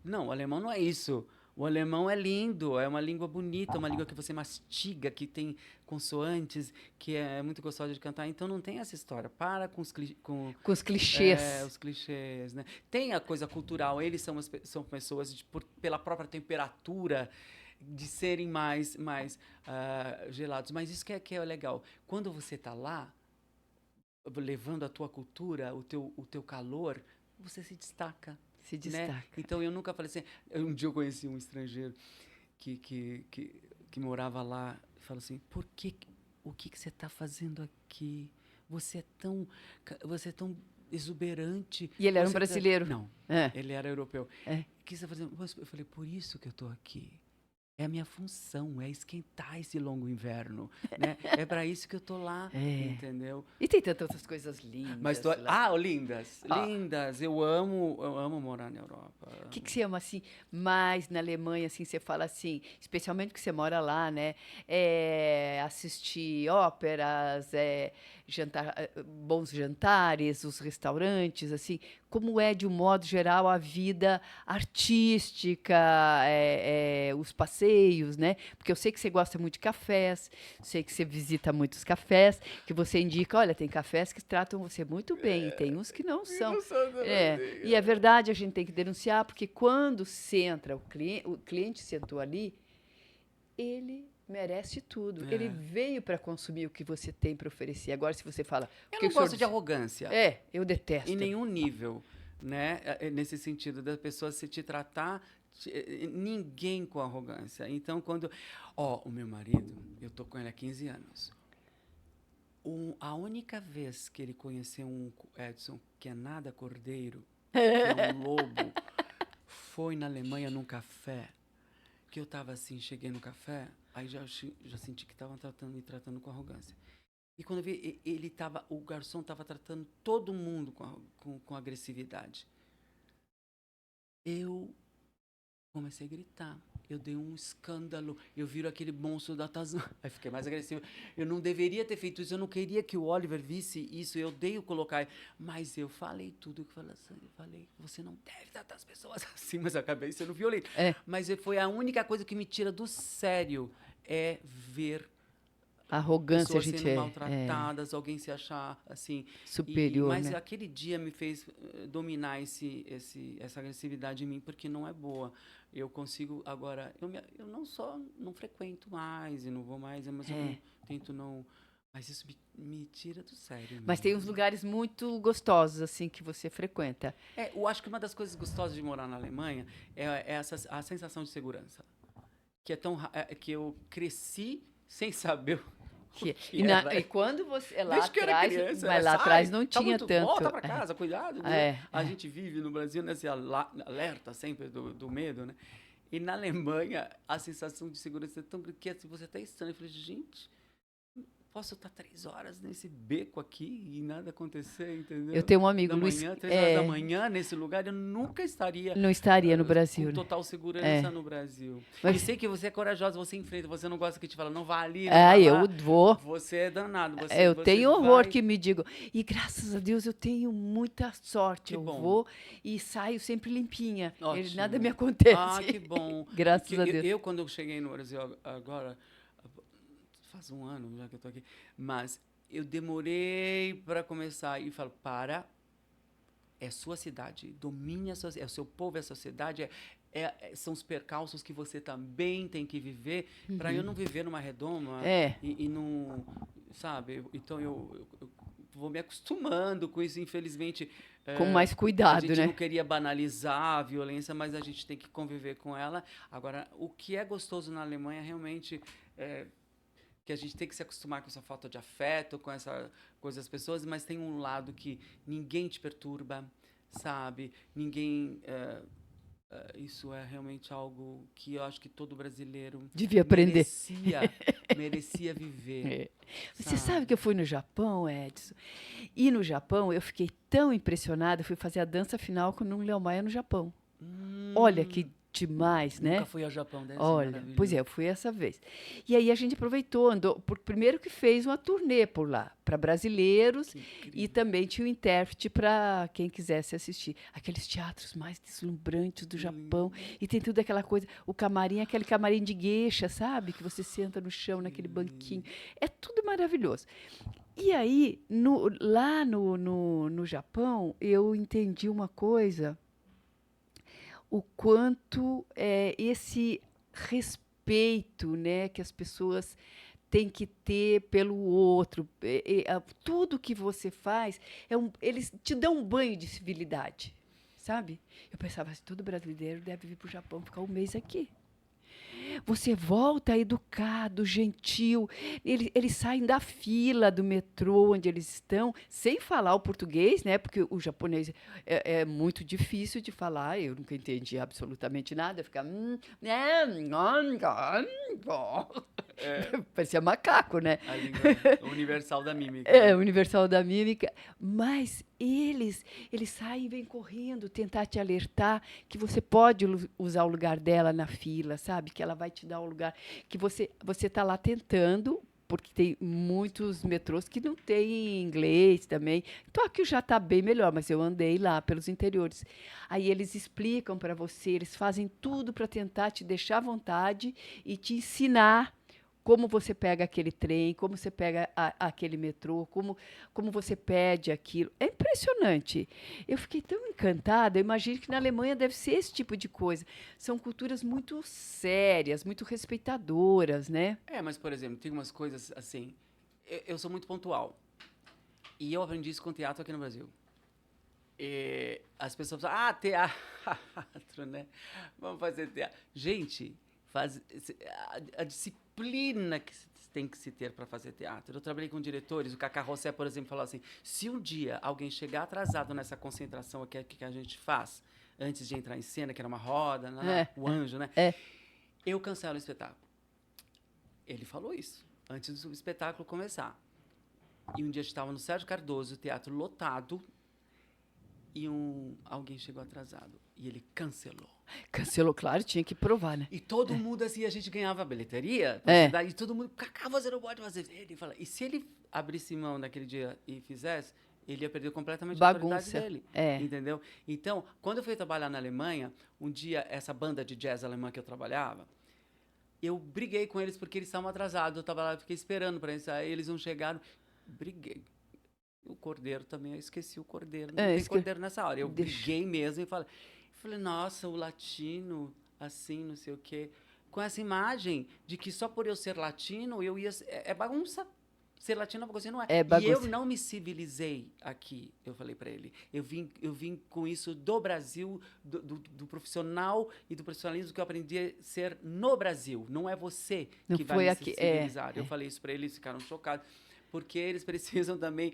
Não, o alemão não é isso. O alemão é lindo, é uma língua bonita, uma língua que você mastiga, que tem consoantes, que é muito gostosa de cantar. Então não tem essa história. Para com os clichês. Os clichês, né? Tem a coisa cultural. Eles são pessoas, pela própria temperatura, de serem mais gelados. Mas isso que é legal. Quando você está lá, levando a tua cultura, o teu calor, você se destaca. Se destaca. Né? Então eu nunca falei assim. Um dia eu conheci um estrangeiro que morava lá e falou assim: o que você está fazendo aqui? Você é tão exuberante. E ele era um brasileiro? Não, ele era europeu. O que você está fazendo? Eu falei: por isso que eu estou aqui. É a minha função, é esquentar esse longo inverno, né? É para isso que eu tô lá, entendeu? E tem tantas outras coisas lindas. Mas lindas. Eu amo morar na Europa. O que você ama assim mais na Alemanha, assim, você fala assim, especialmente que você mora lá, né? Assistir óperas, bons jantares, os restaurantes, assim, como é, de um modo geral, a vida artística, os passeios, né? Porque eu sei que você gosta muito de cafés, sei que você visita muitos cafés, que você indica, olha, tem cafés que tratam você muito bem, e tem uns que não são. E é verdade, a gente tem que denunciar, porque quando o cliente sentou ali, ele merece tudo. Ele veio para consumir o que você tem para oferecer. Agora, se você fala... Eu não gosto de arrogância. Eu detesto. Em nenhum nível, né? Nesse sentido, da pessoa se te tratar... Ninguém com arrogância. Então, quando... o meu marido, eu tô com ele há 15 anos. A única vez que ele conheceu um Edson, que é nada cordeiro, que é um lobo, foi na Alemanha, num café, que eu tava assim, cheguei no café, aí já senti que estavam me tratando com arrogância. E quando eu vi, o garçom estava tratando todo mundo com agressividade. Eu comecei a gritar. Eu dei um escândalo. Eu viro aquele monstro da Tarzan. Aí fiquei mais agressivo. Eu não deveria ter feito isso. Eu não queria que o Oliver visse isso. Eu odeio colocar. Mas eu falei tudo que eu falei. Você não deve tratar as pessoas assim. Mas eu acabei sendo violento. Mas foi a única coisa que me tira do sério. É ver arrogância, pessoas sendo maltratadas, alguém se achar assim superior, mas né? Aquele dia me fez dominar essa agressividade em mim, porque não é boa. Eu consigo agora, eu não frequento mais e não vou mais, mas eu tento não, mas isso me tira do sério. Mas tem uns lugares muito gostosos assim que você frequenta. Eu acho que uma das coisas gostosas de morar na Alemanha é a sensação de segurança, que é que eu cresci sem saber e quando você lá atrás, criança, mas lá atrás não tinha tanto. Volta para casa, cuidado. A gente vive no Brasil nesse alerta sempre do medo, né? E na Alemanha a sensação de segurança é tão grande que assim, você tá estranho. Eu falei, gente, posso estar 3 horas nesse beco aqui e nada acontecer, entendeu? Eu tenho um amigo, Luiz... 3 horas da manhã, nesse lugar, eu nunca estaria... Não estaria no Brasil. Com total segurança no Brasil. Mas... E sei que você é corajosa, você enfrenta, você não gosta que te fala, não vá ali, eu vou. Você é danado. Eu tenho horror que me digam. E graças a Deus eu tenho muita sorte. Vou e saio sempre limpinha. Nada me acontece. Que bom. Graças a Deus. Eu, quando eu cheguei no Brasil agora... Faz 1 ano já que eu tô aqui, mas eu demorei para começar e falo, é sua cidade, domine a sua, é o seu povo, é a sua cidade, são os percalços que você também tem que viver, para eu não viver numa redoma e não, sabe? Então eu vou me acostumando com isso, infelizmente. Com mais cuidado, né? A gente não queria banalizar a violência, mas a gente tem que conviver com ela. Agora, o que é gostoso na Alemanha realmente que a gente tem que se acostumar com essa falta de afeto, com essa coisa das pessoas, mas tem um lado que ninguém te perturba, sabe? Ninguém... isso é realmente algo que eu acho que todo brasileiro devia aprender. Merecia viver. Você sabe que eu fui no Japão, Edson? E no Japão eu fiquei tão impressionada, eu fui fazer a dança final com o Nuno Leão Maia no Japão. Olha que demais, né? Nunca fui ao Japão, deve Olha, pois eu fui essa vez. E aí a gente aproveitou, andou, primeiro que fez uma turnê por lá, para brasileiros, e também tinha um intérprete para quem quisesse assistir. Aqueles teatros mais deslumbrantes do Japão, e tem tudo aquela coisa, o camarim, aquele camarim de geisha, sabe? Que você senta no chão, naquele banquinho. É tudo maravilhoso. E aí, lá no Japão, eu entendi uma coisa... o quanto esse respeito, né, que as pessoas têm que ter pelo outro, tudo que você faz, eles te dão um banho de civilidade, sabe? Eu pensava assim, todo brasileiro deve vir para o Japão ficar 1 mês aqui. Você volta educado, gentil. Eles saem da fila do metrô onde eles estão, sem falar o português, né? Porque o japonês é muito difícil de falar. Eu nunca entendi absolutamente nada. Fica... parecia macaco, né? A língua universal da mímica. Universal da mímica. Mas eles saem e vêm correndo tentar te alertar que você pode usar o lugar dela na fila, sabe? Que ela vai te dar o lugar. Que você está lá tentando, porque tem muitos metrôs que não tem inglês também. Tóquio já está bem melhor, mas eu andei lá pelos interiores. Aí eles explicam para você, eles fazem tudo para tentar te deixar à vontade e te ensinar como você pega aquele trem, como você pega aquele metrô, como você pede aquilo. É impressionante. Eu fiquei tão encantada. Eu imagino que na Alemanha deve ser esse tipo de coisa. São culturas muito sérias, muito respeitadoras, né? Mas, por exemplo, tem umas coisas assim... Eu sou muito pontual. E eu aprendi isso com teatro aqui no Brasil. E as pessoas falam, teatro, né? Vamos fazer teatro. Gente, a disciplina que tem que se ter para fazer teatro. Eu trabalhei com diretores, o Cacá Rossé, por exemplo, falou assim, se um dia alguém chegar atrasado nessa concentração aqui que a gente faz, antes de entrar em cena, que era uma roda, o anjo, né? Eu cancelo o espetáculo. Ele falou isso, antes do espetáculo começar. E um dia a gente estava no Sérgio Cardoso, o teatro lotado, e alguém chegou atrasado. E ele cancelou. Cancelou, claro, tinha que provar, né? E todo mundo, assim, a gente ganhava a bilheteria. E todo mundo, Cacá, você não pode fazer. Ele fala, e se ele abrisse mão naquele dia e fizesse, ele ia perder completamente a autoridade dele. Entendeu? Então, quando eu fui trabalhar na Alemanha, um dia, essa banda de jazz alemã que eu trabalhava, eu briguei com eles porque eles estavam atrasados. Eu estava lá, fiquei esperando para eles. Aí eles não chegaram. Briguei. O cordeiro também, eu esqueci o cordeiro. Não tem cordeiro nessa hora. Eu briguei mesmo e falei, nossa, o latino, assim, não sei o quê. Com essa imagem de que só por eu ser latino, eu ia... É bagunça. Ser latino é bagunça, não é? E eu não me civilizei aqui, eu falei para ele. Eu vim com isso do Brasil, do profissional e do profissionalismo que eu aprendi a ser no Brasil. Não é você que vai me civilizar. Eu falei isso para eles, ficaram chocados. Porque eles precisam também...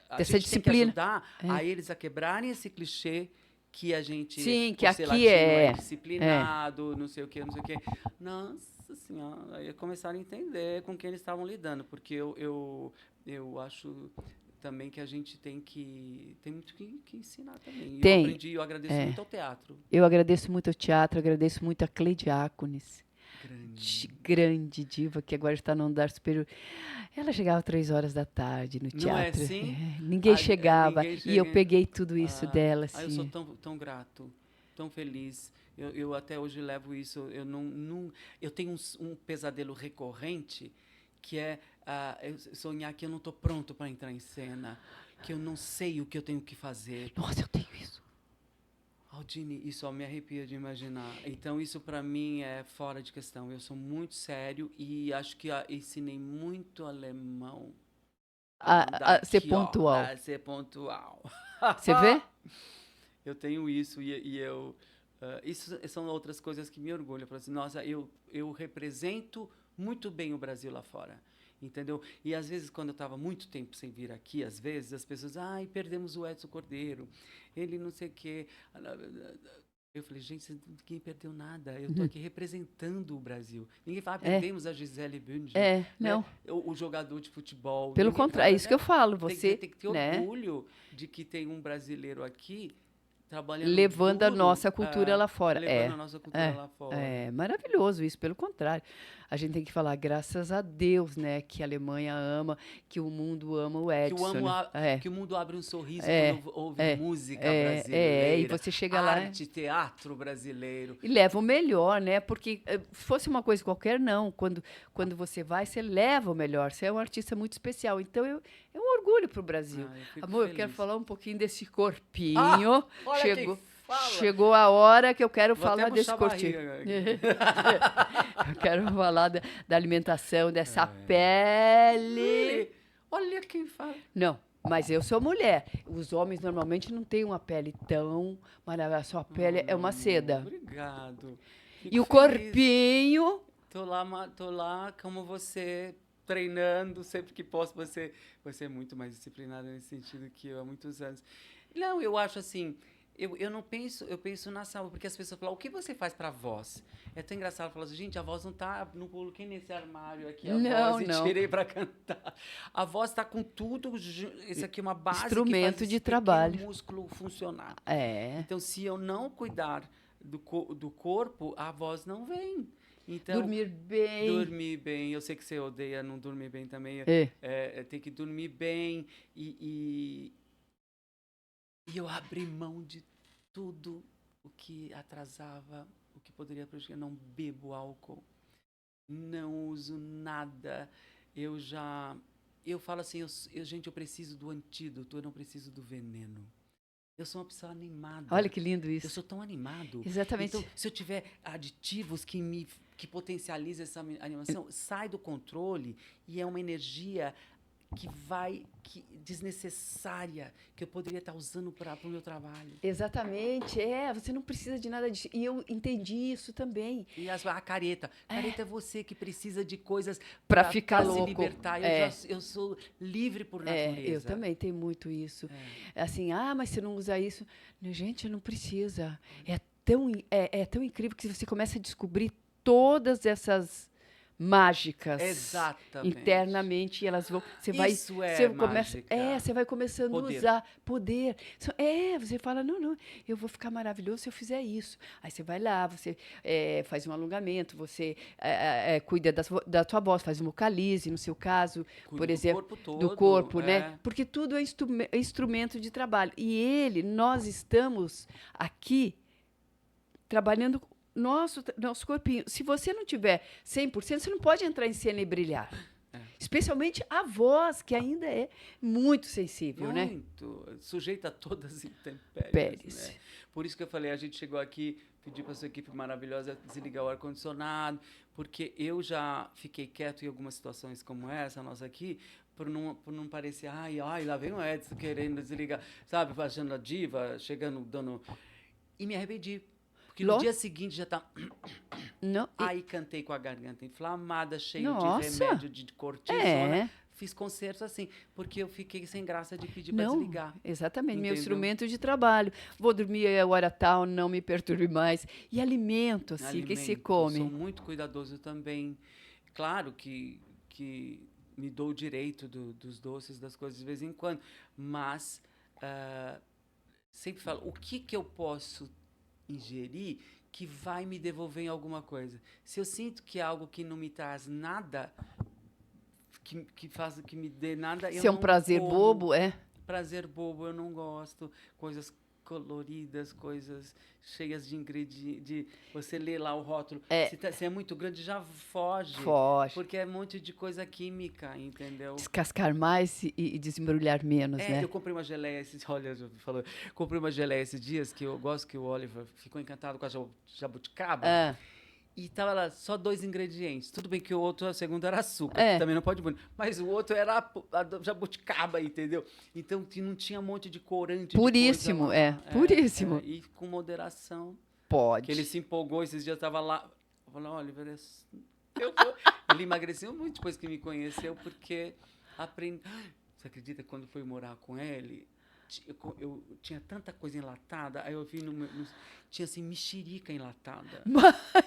a gente disciplina. Tem que ajudar a eles a quebrarem esse clichê que a gente... Sim, que aqui latino, é disciplinado, não sei o quê, não sei o quê. Nossa Senhora, aí começaram a entender com quem eles estavam lidando, porque eu acho também que a gente tem muito que ensinar também. Eu agradeço muito ao teatro. Eu agradeço muito ao teatro, agradeço muito a Cleide Ácones. Grande diva, que agora está no andar superior. Ela chegava 3h da tarde no teatro. Não é assim? Ninguém chegava. E eu peguei tudo isso dela. Assim. Eu sou tão grato, tão feliz. Eu até hoje levo isso. Eu tenho um pesadelo recorrente, que é sonhar que eu não estou pronto para entrar em cena, que eu não sei o que eu tenho que fazer. Nossa, eu tenho isso. Aldine, isso me arrepia de imaginar. Então, isso para mim é fora de questão. Eu sou muito sério e acho que ensinei muito alemão a ser pontual. A ser pontual. Você vê? Eu tenho isso e eu... isso são outras coisas que me orgulham. Assim, nossa, eu represento muito bem o Brasil lá fora. Entendeu? E às vezes, quando eu estava muito tempo sem vir aqui, às vezes as pessoas, perdemos o Edson Cordeiro, ele não sei o quê. Eu falei, gente, ninguém perdeu nada. Eu estou aqui representando o Brasil. Ninguém fala, perdemos a Gisele Bündchen. Não. O jogador de futebol. Pelo contrário, é isso que eu falo. Você tem que ter orgulho de que tem um brasileiro aqui trabalhando levando a nossa cultura lá fora. Levando a nossa cultura lá fora. É maravilhoso isso, pelo contrário. A gente tem que falar, graças a Deus, né, que a Alemanha ama, que o mundo ama o Edson. Que o mundo abre um sorriso quando ouve música brasileira. E você chega lá... Arte, teatro brasileiro. E leva o melhor, né? Porque se fosse uma coisa qualquer, não. Quando você vai, você leva o melhor. Você é um artista muito especial. Então, é um orgulho pro Brasil. Amor, eu quero falar um pouquinho desse corpinho. Chegou a hora que eu quero falar desse corpinho. Eu quero falar da alimentação, dessa pele. Olha quem fala. Não, mas eu sou mulher. Os homens normalmente não têm uma pele tão maravilhosa. A sua pele é uma seda. Obrigado. E o corpinho... Tô lá como você... treinando sempre que posso. Você é muito mais disciplinada nesse sentido que eu há muitos anos. Não, eu acho assim, eu não penso, eu penso na saúde, porque as pessoas falam, o que você faz para a voz? É tão engraçado falar assim, gente, a voz não coloquei nesse armário aqui a voz e tirei para cantar. A voz está com tudo, isso aqui é uma base instrumento que faz de trabalho, o músculo funcionar. É. Então, se eu não cuidar do corpo, a voz não vem. Então, dormir bem. Dormir bem. Eu sei que você odeia não dormir bem também. Tem que dormir bem e eu abri mão de tudo o que atrasava, o que poderia prejudicar. Não bebo álcool, não uso nada. Eu falo assim, gente, eu preciso do antídoto, eu não preciso do veneno. Eu sou uma pessoa animada. Olha que lindo isso. Eu sou tão animado. Exatamente. Então, se eu tiver aditivos que potencializam essa animação, sai do controle e é uma energia desnecessária, que eu poderia estar usando para o meu trabalho. Exatamente, você não precisa de nada disso. E eu entendi isso também. E a careta. Careta é você que precisa de coisas para ficar louco. Se libertar. Eu sou livre por natureza. Eu também tenho muito isso. Assim, mas você não usa isso. Gente, não precisa. É tão incrível que você começa a descobrir todas essas mágicas. Exatamente. Internamente, e elas vão. Você vai começando a usar poder. Você fala, não, eu vou ficar maravilhoso se eu fizer isso. Aí você vai lá, você faz um alongamento, você cuida da tua voz, faz uma vocalize, no seu caso, por exemplo, corpo todo, do corpo, né? Porque tudo é instrumento de trabalho. E nós estamos aqui trabalhando nosso corpinho. Se você não tiver 100%, você não pode entrar em cena e brilhar. Especialmente a voz, que ainda é muito sensível, né? Muito. Sujeita a todas as intempéries. Né? Por isso que eu falei, a gente chegou aqui, pedi para a sua equipe maravilhosa desligar o ar-condicionado, porque eu já fiquei quieto em algumas situações como essa, nossa aqui, por não parecer, lá vem o Edson querendo desligar, sabe, fazendo a diva, chegando, dando... E me arrependi. Porque no dia seguinte já tá... Aí cantei com a garganta inflamada, cheio de remédio de cortisona. Fiz concerto assim, porque eu fiquei sem graça de pedir para desligar. Exatamente, entendeu? Meu instrumento de trabalho. Vou dormir a hora tal, não me perturbe mais. E alimento, assim, que se come. Sou muito cuidadoso também. Claro que me dou o direito dos doces, das coisas de vez em quando. Mas sempre falo, o que eu posso ingerir que vai me devolver em alguma coisa. Se eu sinto que é algo que não me traz nada, que me dê nada, eu não. Se é um prazer bobo, Prazer bobo, eu não gosto. Coisas coloridas, coisas cheias de ingredientes. Você lê lá o rótulo. Se é muito grande, já foge. Porque é um monte de coisa química, entendeu? Descascar mais e desembrulhar menos, né? Eu comprei uma geleia comprei uma geleia esses dias, que eu gosto, que o Oliver ficou encantado com a jabuticaba. E tava lá só 2 ingredientes. Tudo bem que o outro, a segunda era açúcar, que também não pode... Mas o outro era a jabuticaba, entendeu? Então, não tinha um monte de corante. Puríssimo, puríssimo. E com moderação. Pode. Que ele se empolgou, esses dias tava lá. Eu falei, Oliver, ele emagreceu muito depois que me conheceu, porque aprendi... Você acredita que quando fui morar com ele... Eu tinha tanta coisa enlatada, aí eu vi tinha assim mexerica enlatada.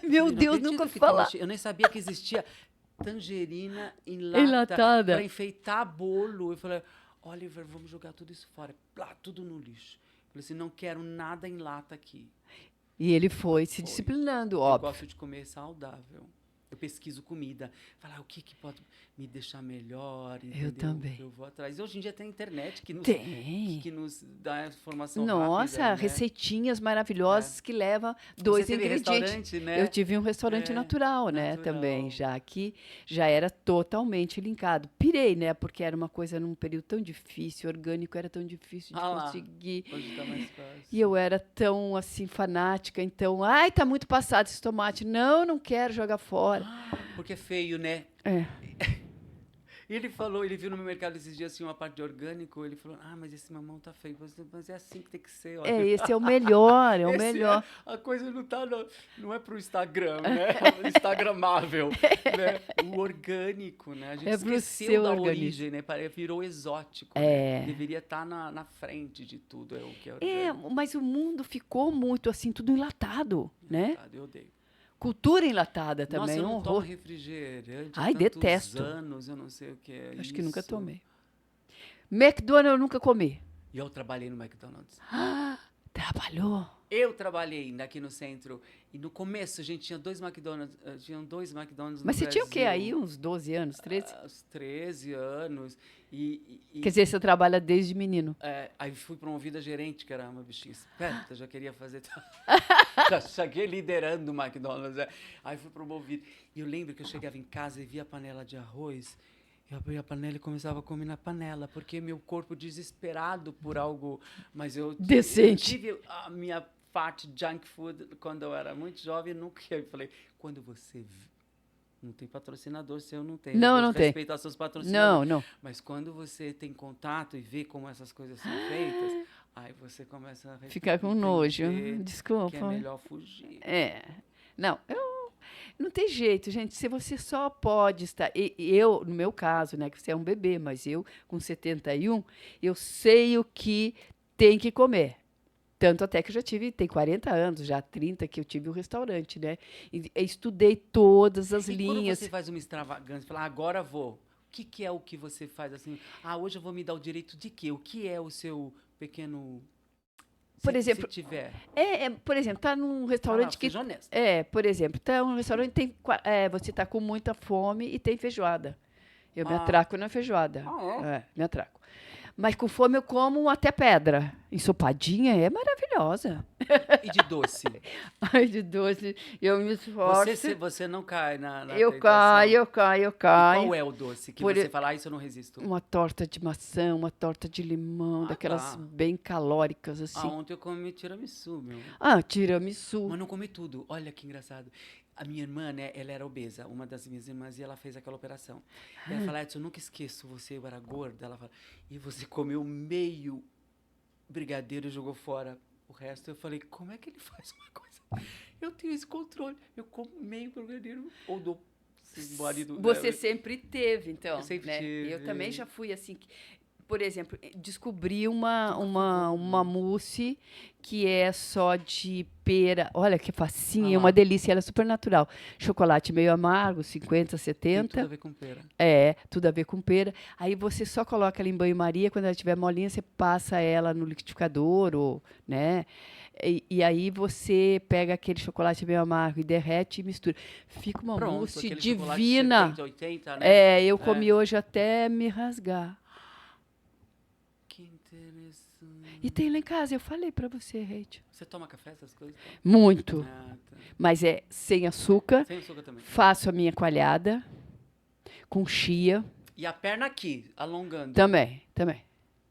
Meu Deus, nunca ouvi falar. Eu nem sabia que existia tangerina enlatada para enfeitar bolo. Eu falei, Oliver, vamos jogar tudo isso fora. Plá, tudo no lixo. Eu falei assim, não quero nada em lata aqui. E ele foi se disciplinando, óbvio. Eu gosto de comer saudável. Eu pesquiso comida, falo, o que pode me deixar melhor, entendeu? Eu também. Eu vou atrás. Hoje em dia tem internet que nos dá informação Nossa, rápida, né? Receitinhas maravilhosas que levam 2 ingredientes. Restaurante, né? Eu tive um restaurante natural, né? Também, já que já era totalmente linkado. Pirei, né? Porque era uma coisa num período tão difícil, orgânico era tão difícil de conseguir. Hoje tá mais fácil. E eu era tão, assim, fanática. Então, tá muito passado esse tomate. Não quero jogar fora. Porque é feio, né? E ele viu no meu mercado esses dias assim, uma parte de orgânico, ele falou, mas esse mamão tá feio, mas é assim que tem que ser. Olha. Esse é o melhor, o melhor. A coisa não é pro Instagram, né? É instagramável, né? O orgânico, né? A gente esqueceu da origem, né? Virou exótico, né? Deveria estar na frente de tudo, o que é orgânico. Mas o mundo ficou muito assim, tudo enlatado, né? Eu odeio. Cultura enlatada também. Nossa, eu não tomo refrigerante. Detesto. Anos, eu não sei o que é Acho que nunca tomei. McDonald's eu nunca comi. E eu trabalhei no McDonald's. Trabalhou? Eu trabalhei aqui no centro e no começo a gente tinha dois McDonald's no Mas você Brasil. tinha o quê aí? Uns 12 anos, 13? Uns 13 anos. Quer dizer, você trabalha desde menino. Aí fui promovida a gerente, que era uma bichinha esperta, já queria fazer... Já cheguei liderando o McDonald's. Aí fui promovido. E eu lembro que eu chegava em casa e via a panela de arroz. Eu abria a panela e começava a comer na panela, porque meu corpo desesperado por algo... Mas decente. Eu tive a minha parte junk food quando eu era muito jovem. Nunca... Eu falei, quando você... Não tem patrocinador se eu não tenho. Não tem. Respeitar seus patrocinadores. Não. Mas quando você tem contato e vê como essas coisas são feitas, aí você começa a ficar com nojo. Desculpa. Que é melhor fugir. Não, não tem jeito, gente. Se você só pode estar... Eu, no meu caso, né, que você é um bebê, mas eu, com 71, eu sei o que tem que comer. Tanto até que eu já tem 40 anos, já 30, que eu tive um restaurante, né? E estudei todas as linhas. Quando você faz uma extravagância, fala, agora vou. O que é o que você faz assim? Hoje eu vou me dar o direito de quê? O que é o seu pequeno... Por exemplo, se tiver. Por exemplo, tá num restaurante que... honesto. Por exemplo, tá num restaurante você tá com muita fome e tem feijoada. Eu me atraco na feijoada. Me atraco. Mas com fome eu como até pedra. Ensopadinha é maravilhosa. E de doce? Ai, de doce, eu me esforço. Você não cai na eu tentação. caio. E qual é o doce que você fala, isso eu não resisto? Uma torta de maçã, uma torta de limão, daquelas bem calóricas, assim. Ontem eu comi tiramisu, meu. Tiramisu. Mas não comi tudo. Olha que engraçado. A minha irmã, né, ela era obesa, uma das minhas irmãs, e ela fez aquela operação. E ela fala, Edson, eu nunca esqueço, você era gorda. Ela fala, e você comeu meio brigadeiro e jogou fora o resto. Eu falei, como é que ele faz uma coisa? Eu tenho esse controle. Eu como meio brigadeiro ou dou marido. Você sempre teve, então. Eu sempre né? tive. Eu também já fui assim. Por exemplo, descobri uma mousse que é só de pera. Olha que facinha, uma delícia, ela é super natural. Chocolate meio amargo, 50, 70. Tem tudo a ver com pera. Tudo a ver com pera. Aí você só coloca ela em banho-maria, quando ela estiver molinha, você passa ela no liquidificador, né? E aí você pega aquele chocolate meio amargo e derrete e mistura. Fica uma mousse divina. 70, 80, né? Eu comi hoje até me rasgar. Que interessante. E tem lá em casa, eu falei pra você, Rachel. Você toma café, essas coisas? Muito. Tá. Mas é sem açúcar. Sem açúcar também. Faço a minha coalhada com chia. E a perna aqui, alongando. Também.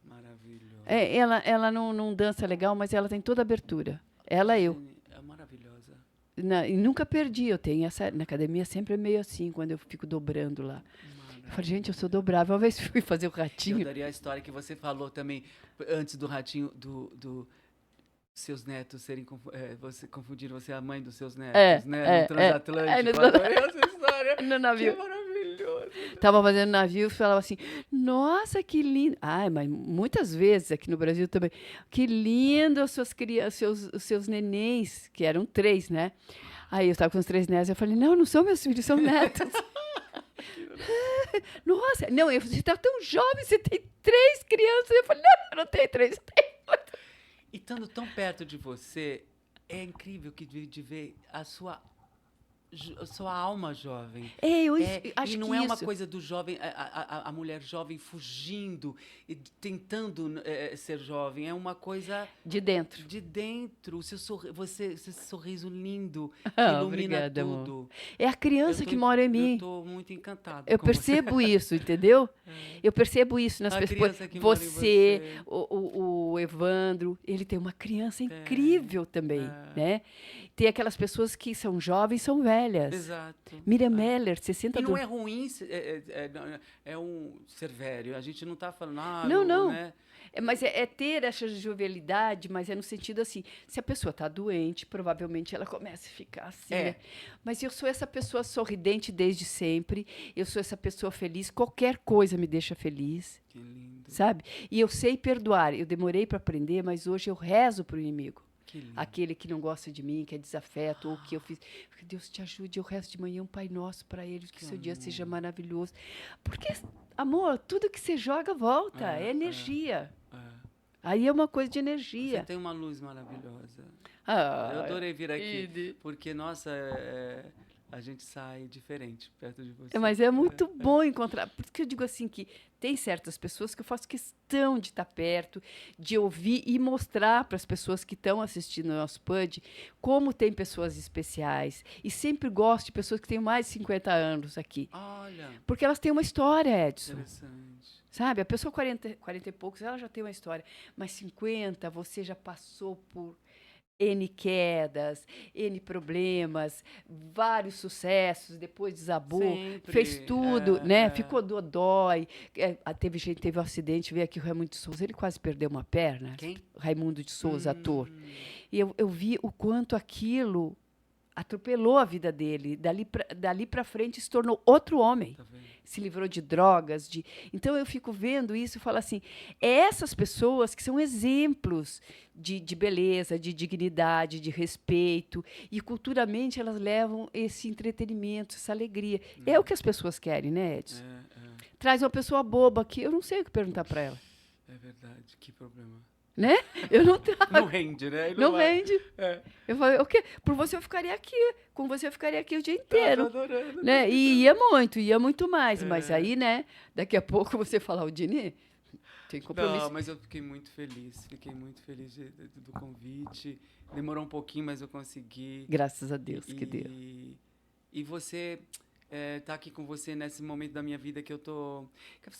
Maravilhoso. Ela não dança legal, mas ela tem toda a abertura. Eu. É maravilhosa. E nunca perdi. Eu tenho essa... Na academia sempre é meio assim, quando eu fico dobrando lá. Eu falei, gente, eu sou dobrável. Uma vez fui fazer o ratinho. Eu daria a história que você falou também, antes do ratinho, do seus netos serem... você confundiram você é a mãe dos seus netos, né? No transatlântico. Adorei essa história. No navio. Que maravilhoso. Tava fazendo navio e falava assim, nossa, que lindo. Mas muitas vezes aqui no Brasil também. Que lindo as suas crianças, os seus nenéns, que eram 3, né? Aí eu estava com os 3 netos, eu falei, não são meus filhos, são netos. Nossa, não, você está tão jovem, você tem 3 crianças. Eu falei, não, eu não tenho 3, eu tenho 8. E estando tão perto de você, é incrível de ver a sua alma jovem. Eu acho e não que é uma coisa do jovem, a mulher jovem fugindo e tentando ser jovem. É uma coisa... De dentro. De dentro. O seu sorriso lindo ilumina obrigada, tudo. Amor. É a criança que mora em mim. Eu estou muito encantada. Eu percebo isso, entendeu? Eu percebo isso nas pessoas. Você, o Evandro, ele tem uma criança incrível também, né? Tem aquelas pessoas que são jovens, são velhas. Exato. Miriam Meller, 60 anos. E não é ruim ser velho. A gente não está falando... Não. Né? Mas é ter essa jovialidade, mas é no sentido assim, se a pessoa está doente, provavelmente ela começa a ficar assim, né? Mas eu sou essa pessoa sorridente desde sempre, eu sou essa pessoa feliz, qualquer coisa me deixa feliz. Que lindo. Sabe? E eu sei perdoar, eu demorei para aprender, mas hoje eu rezo para o inimigo. Aquele que não gosta de mim, que é desafeto, ou que eu fiz. Que Deus te ajude, eu rezo de manhã um Pai Nosso para ele, que seu dia seja maravilhoso. Porque, amor, tudo que você joga volta, é energia. Aí é uma coisa de energia. Você tem uma luz maravilhosa. Eu adorei vir aqui, porque, nossa, a gente sai diferente perto de você. Mas é muito bom encontrar. Por isso que eu digo assim, que tem certas pessoas que eu faço questão de estar perto, de ouvir e mostrar para as pessoas que estão assistindo o nosso PUD como tem pessoas especiais. E sempre gosto de pessoas que têm mais de 50 anos aqui. Olha. Porque elas têm uma história, Edson. Interessante. Sabe? A pessoa 40 e poucos, ela já tem uma história. Mas 50, você já passou por N quedas, N problemas, vários sucessos, depois desabou, sempre, fez tudo, né? Ficou dodói. Teve um acidente, veio aqui o Raimundo de Souza, ele quase perdeu uma perna. Quem? Raimundo de Souza, ator. E eu vi o quanto aquilo atropelou a vida dele. Dali para frente se tornou outro homem. Tá vendo? Se livrou de drogas. Então eu fico vendo isso e falo assim, essas pessoas que são exemplos de beleza, de dignidade, de respeito, e culturalmente elas levam esse entretenimento, essa alegria. É o que as pessoas querem, né, Edson? Traz uma pessoa boba que eu não sei o que perguntar para ela. É verdade, que problema. Né? Eu não trago. Não rende, né? Não rende. Eu falei, o quê? Por você eu ficaria aqui. Com você eu ficaria aqui o dia inteiro. Tô adorando. Né? E ia muito mais. Mas aí, né? Daqui a pouco você falar, o Dini, tem compromisso. Não, mas eu fiquei muito feliz. Do convite. Demorou um pouquinho, mas eu consegui. Graças a Deus que deu. E você... tá aqui com você nesse momento da minha vida que eu tô...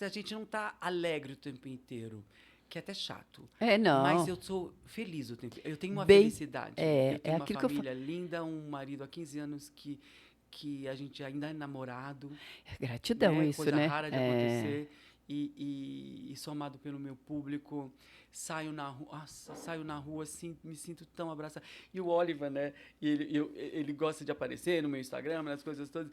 A gente não tá alegre o tempo inteiro. Que é até chato. Não. Mas eu sou feliz o tempo. Eu tenho uma felicidade. Eu tenho uma aquilo família linda, um marido há 15 anos que a gente ainda é namorado. Gratidão, né? isso, Coisa né? rara de acontecer. E sou amado pelo meu público. Saio na rua, assim, me sinto tão abraçado. E o Oliver, né? Ele gosta de aparecer no meu Instagram, nas coisas todas.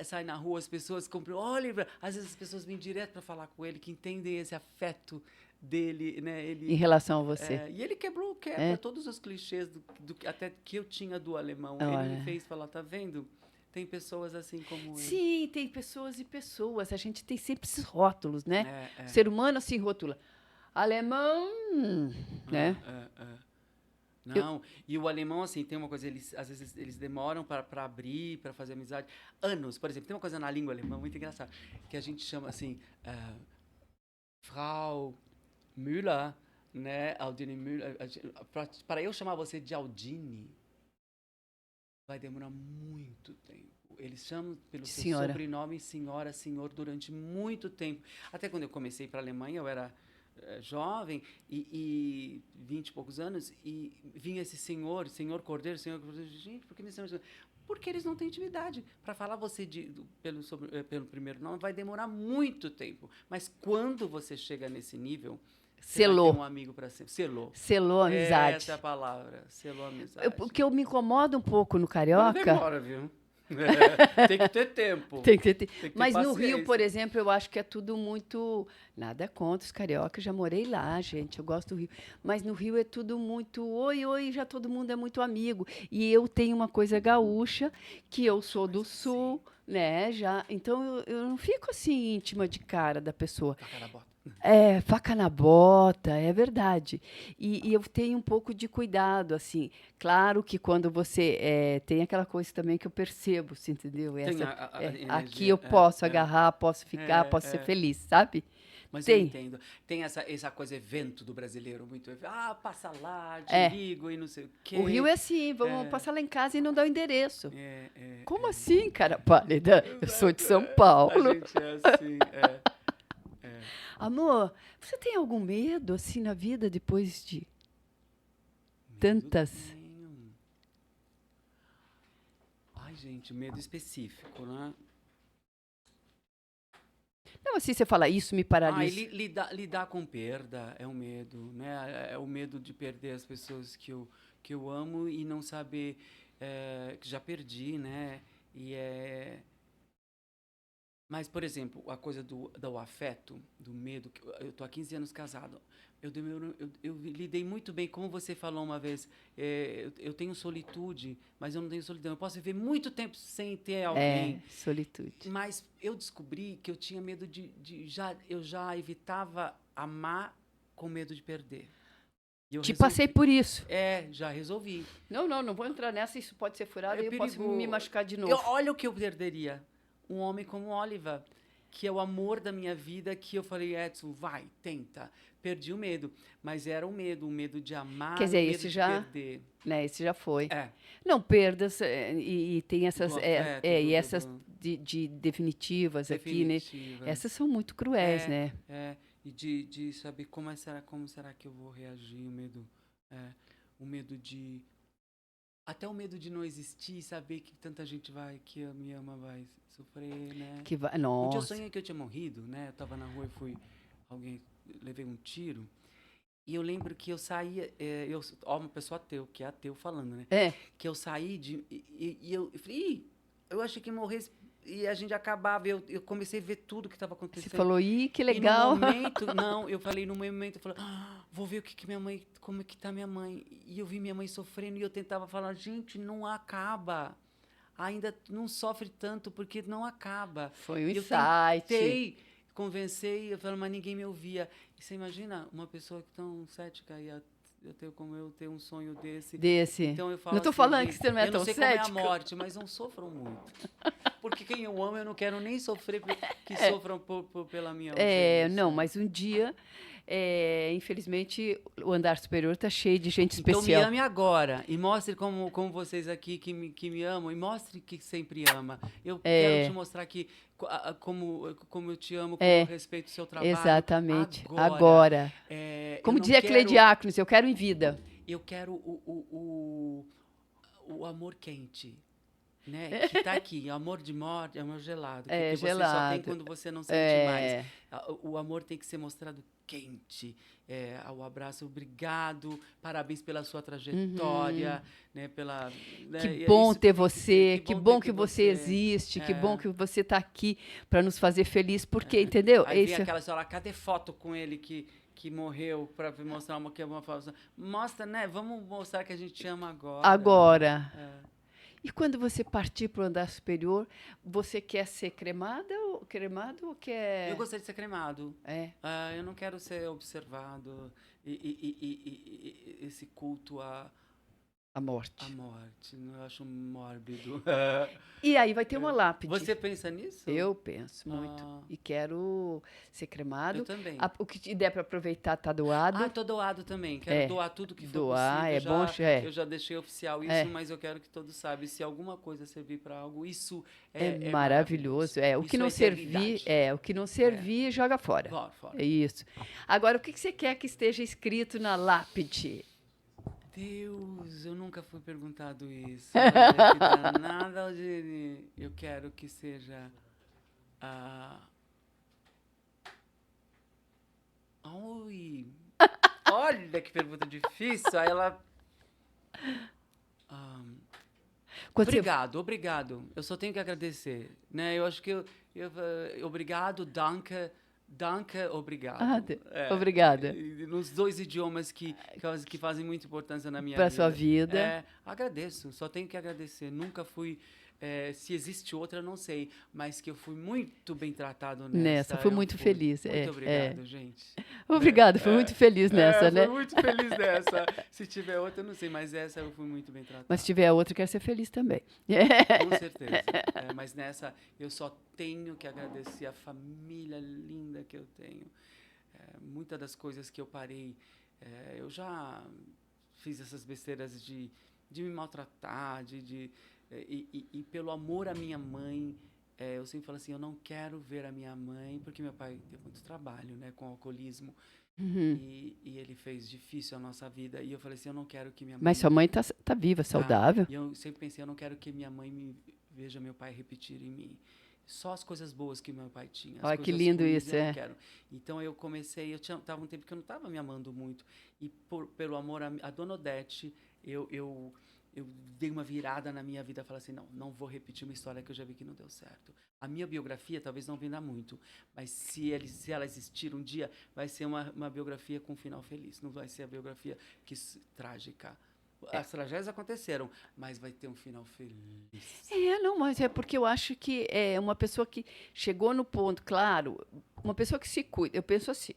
Sai na rua, as pessoas compram Oliver. Às vezes as pessoas vêm direto para falar com ele, que entendem esse afeto dele, né? Em relação a você. E ele quebra todos os clichês até que eu tinha do alemão. Ele me fez falar, tá vendo? Tem pessoas assim como ele. Sim, tem pessoas e pessoas. A gente tem sempre esses rótulos, né? O ser humano assim rotula. Alemão, né? Não, e o alemão, assim, tem uma coisa, às vezes eles demoram para abrir, para fazer amizade. Anos, por exemplo, tem uma coisa na língua alemã muito engraçada, que a gente chama assim, Frau Müller, né? Aldine Müller. Para eu chamar você de Aldine, vai demorar muito tempo. Eles chamam pelo seu sobrenome senhora, senhor, durante muito tempo. Até quando eu comecei para a Alemanha, eu era jovem, e 20 e poucos anos, e vinha esse senhor Cordeiro, gente, por que me chamam? Porque eles não têm intimidade. Para falar você pelo primeiro nome, vai demorar muito tempo. Mas quando você chega nesse nível, selou. Você vai ter um amigo para sempre. Selou a amizade. Essa é a palavra. Selou a amizade. O que eu me incomoda um pouco no Carioca... Não demora, viu? Tem que ter tempo. Tem que ter Mas no Rio, por exemplo, eu acho que é tudo muito... Nada contra os cariocas, já morei lá, gente, eu gosto do Rio. Mas no Rio é tudo muito... Oi, já todo mundo é muito amigo. E eu tenho uma coisa gaúcha, que eu sou do Sul, né? Então, eu não fico assim íntima de cara da pessoa. Faca na bota. Faca na bota, é verdade. E eu tenho um pouco de cuidado, assim. Claro que quando você... tem aquela coisa também que eu percebo, você entendeu? Aqui eu posso agarrar, posso ficar, posso ser feliz, sabe? Mas eu entendo. Tem essa coisa evento do brasileiro, muito evento. Passa lá, te ligo e não sei o quê. O Rio é assim, vamos passar lá em casa e não dar o endereço. Como assim, cara pálida? Eu sou de São Paulo. A gente é assim, Amor, você tem algum medo, assim, na vida, depois de tantas... Tenho. Ai, gente, medo específico, né? Não, assim, você fala, isso me paralisa. Lidar com perda é um medo, né? É o medo de perder as pessoas que eu amo e não saber que já perdi, né? Mas, por exemplo, a coisa do afeto, do medo, eu tô há 15 anos casado. Eu lidei muito bem, como você falou uma vez, eu tenho solitude, mas eu não tenho solidão. Eu posso viver muito tempo sem ter alguém. Solitude. Mas eu descobri que eu tinha medo eu já evitava amar com medo de perder. Passei por isso. Já resolvi. Não vou entrar nessa, isso pode ser furado e eu posso me machucar de novo. Olha o que eu perderia. Um homem como Oliver, que é o amor da minha vida, que eu falei, Edson, vai, tenta. Perdi o medo, mas era o medo de amar, quer dizer, o medo esse de já, perder. Né, esse já foi. Não, perdas, e tem essas, essas de definitivas aqui, né? Essas são muito cruéis, né? E de saber como será que eu vou reagir, o medo de... Até o medo de não existir, saber que tanta gente que me ama vai sofrer, né? Nossa. Um dia eu sonhei que eu tinha morrido, né? Eu tava na rua e levei um tiro. E eu lembro que eu saía, uma pessoa ateu, que é ateu falando, né? Que eu saí e eu falei, eu achei que morresse e a gente acabava. Eu comecei a ver tudo que estava acontecendo. Você falou, que legal. E no momento, eu falei, eu falei, vou ver como é que tá minha mãe. E eu vi minha mãe sofrendo e eu tentava falar, gente, não acaba. Ainda não sofre tanto porque não acaba. Foi um insight. Eu tentei convencer, mas ninguém me ouvia. E você imagina uma pessoa tão cética e como eu ter um sonho desse. Então eu falo não estou falando que você não é tão cético. Eu não sei como é a morte, mas não sofram muito. Porque quem eu amo, eu não quero nem sofrer que sofram pela minha ausência. Não, mas um dia, infelizmente, o andar superior está cheio de gente especial. Então me ame agora e mostre como vocês aqui que me amam, e mostre que sempre ama. Eu quero te mostrar como eu te amo, como eu respeito o seu trabalho. Exatamente. Agora. Como dizia Cleide Diáconos, eu quero em vida. Eu quero o amor quente. Né? Que tá aqui, amor de morte, amor gelado. Que gelado. Você só tem quando você não sente mais. O amor tem que ser mostrado quente. O abraço, obrigado, parabéns pela sua trajetória. Né? Que bom ter você, que bom que você existe, que bom que você está aqui para nos fazer feliz, porque, entendeu? Aí vem aquela história, cadê foto com ele que morreu, para mostrar uma foto? Mostra, né? Vamos mostrar que a gente ama agora. Agora. E quando você partir para o andar superior, você quer ser cremado ou quer... Eu gostaria de ser cremado. Eu não quero ser observado. Esse culto à morte. A morte. Eu acho mórbido. E aí vai ter uma lápide. Você pensa nisso? Eu penso muito. E quero ser cremado. Eu também. O que der para aproveitar está doado. Estou doado também. Quero doar tudo que for possível. Bom. Eu já deixei oficial isso, mas eu quero que todos saibam. Se alguma coisa servir para algo, isso é maravilhoso. O que não servir, o que não servir, joga fora. Fora. É isso. Agora, o que você quer que esteja escrito na lápide? Deus, eu nunca fui perguntado isso. Nada onde eu quero que seja... Olha que pergunta difícil. Aí ela... Obrigado. Eu só tenho que agradecer. Né? Eu acho que obrigado, danke, obrigado. Obrigada. Nos dois idiomas que fazem muita importância na minha vida. Para a sua vida. Agradeço, só tenho que agradecer. Nunca fui... se existe outra, não sei. Mas que eu fui muito bem tratado nessa. Fui muito feliz. Muito obrigado, gente. Obrigado, fui muito feliz nessa, né? Fui muito feliz nessa. Se tiver outra, eu não sei. Mas essa eu fui muito bem tratado. Mas se tiver outra, eu quero ser feliz também. Com certeza. Mas nessa, eu só tenho que agradecer a família linda que eu tenho. Muitas das coisas que eu parei, eu já fiz essas besteiras de me maltratar, e pelo amor à minha mãe, eu sempre falo assim, eu não quero ver a minha mãe, porque meu pai teve muito trabalho, né, com alcoolismo, e ele fez difícil a nossa vida, e eu falei assim, eu não quero que minha mãe... Mas sua mãe tá viva, saudável. E eu sempre pensei, eu não quero que minha mãe veja meu pai repetir em mim. Só as coisas boas que meu pai tinha. Olha que lindo isso, eu não quero. Então eu comecei, tava um tempo que eu não estava me amando muito, e pelo amor a Dona Odete, eu dei uma virada na minha vida, falei assim, não vou repetir uma história que eu já vi que não deu certo. A minha biografia talvez não venda muito, mas se ela existir um dia, vai ser uma biografia com um final feliz, não vai ser a biografia trágica. As tragédias aconteceram, mas vai ter um final feliz. Mas é porque eu acho que é uma pessoa que chegou no ponto, claro, uma pessoa que se cuida, eu penso assim,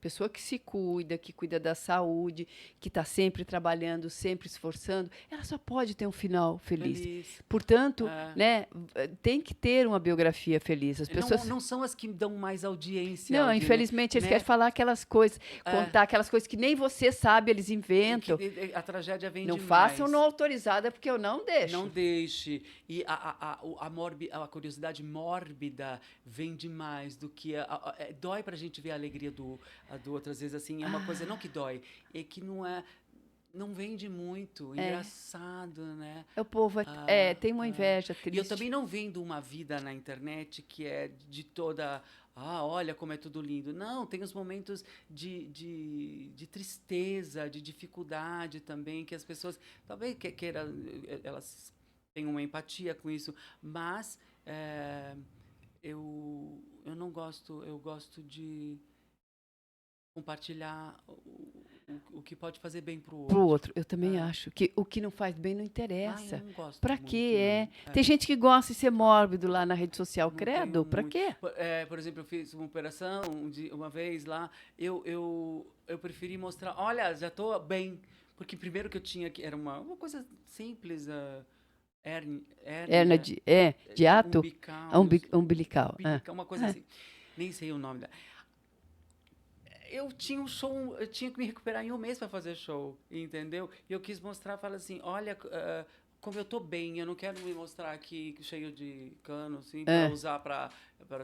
Pessoa que se cuida, que cuida da saúde, que está sempre trabalhando, sempre esforçando, ela só pode ter um final feliz. Portanto, né, tem que ter uma biografia feliz. As pessoas não são as que dão mais audiência. Não, infelizmente, eles querem falar aquelas coisas, contar aquelas coisas que nem você sabe, eles inventam. A tragédia vem não demais. Façam não autorizada, porque eu não deixo. Não deixe. E a curiosidade mórbida vem demais do que... dói pra gente ver a alegria do outro. Às vezes, assim, é uma coisa não que dói, é que não vende muito, engraçado, né? O povo tem uma inveja triste. E eu também não vendo uma vida na internet que é de toda... olha como é tudo lindo. Não, tem os momentos de tristeza, de dificuldade também, que as pessoas talvez queiram, elas têm uma empatia com isso, mas eu não gosto, eu gosto de compartilhar o que pode fazer bem pro outro. Eu também acho que o que não faz bem não interessa. Eu não gosto pra muito, quê? Tem gente que gosta de ser mórbido lá na rede social. Não credo, pra quê? Por exemplo, eu fiz uma operação uma vez lá, eu preferi mostrar, olha, já tô bem, porque primeiro que eu tinha que era uma coisa simples, Hérnia de ato? Umbilical. Uma coisa assim. Nem sei o nome dela. Eu tinha um show, eu tinha que me recuperar em um mês para fazer show, entendeu? E eu quis mostrar, falar assim, olha como eu tô bem, eu não quero me mostrar aqui cheio de cano, assim, para usar para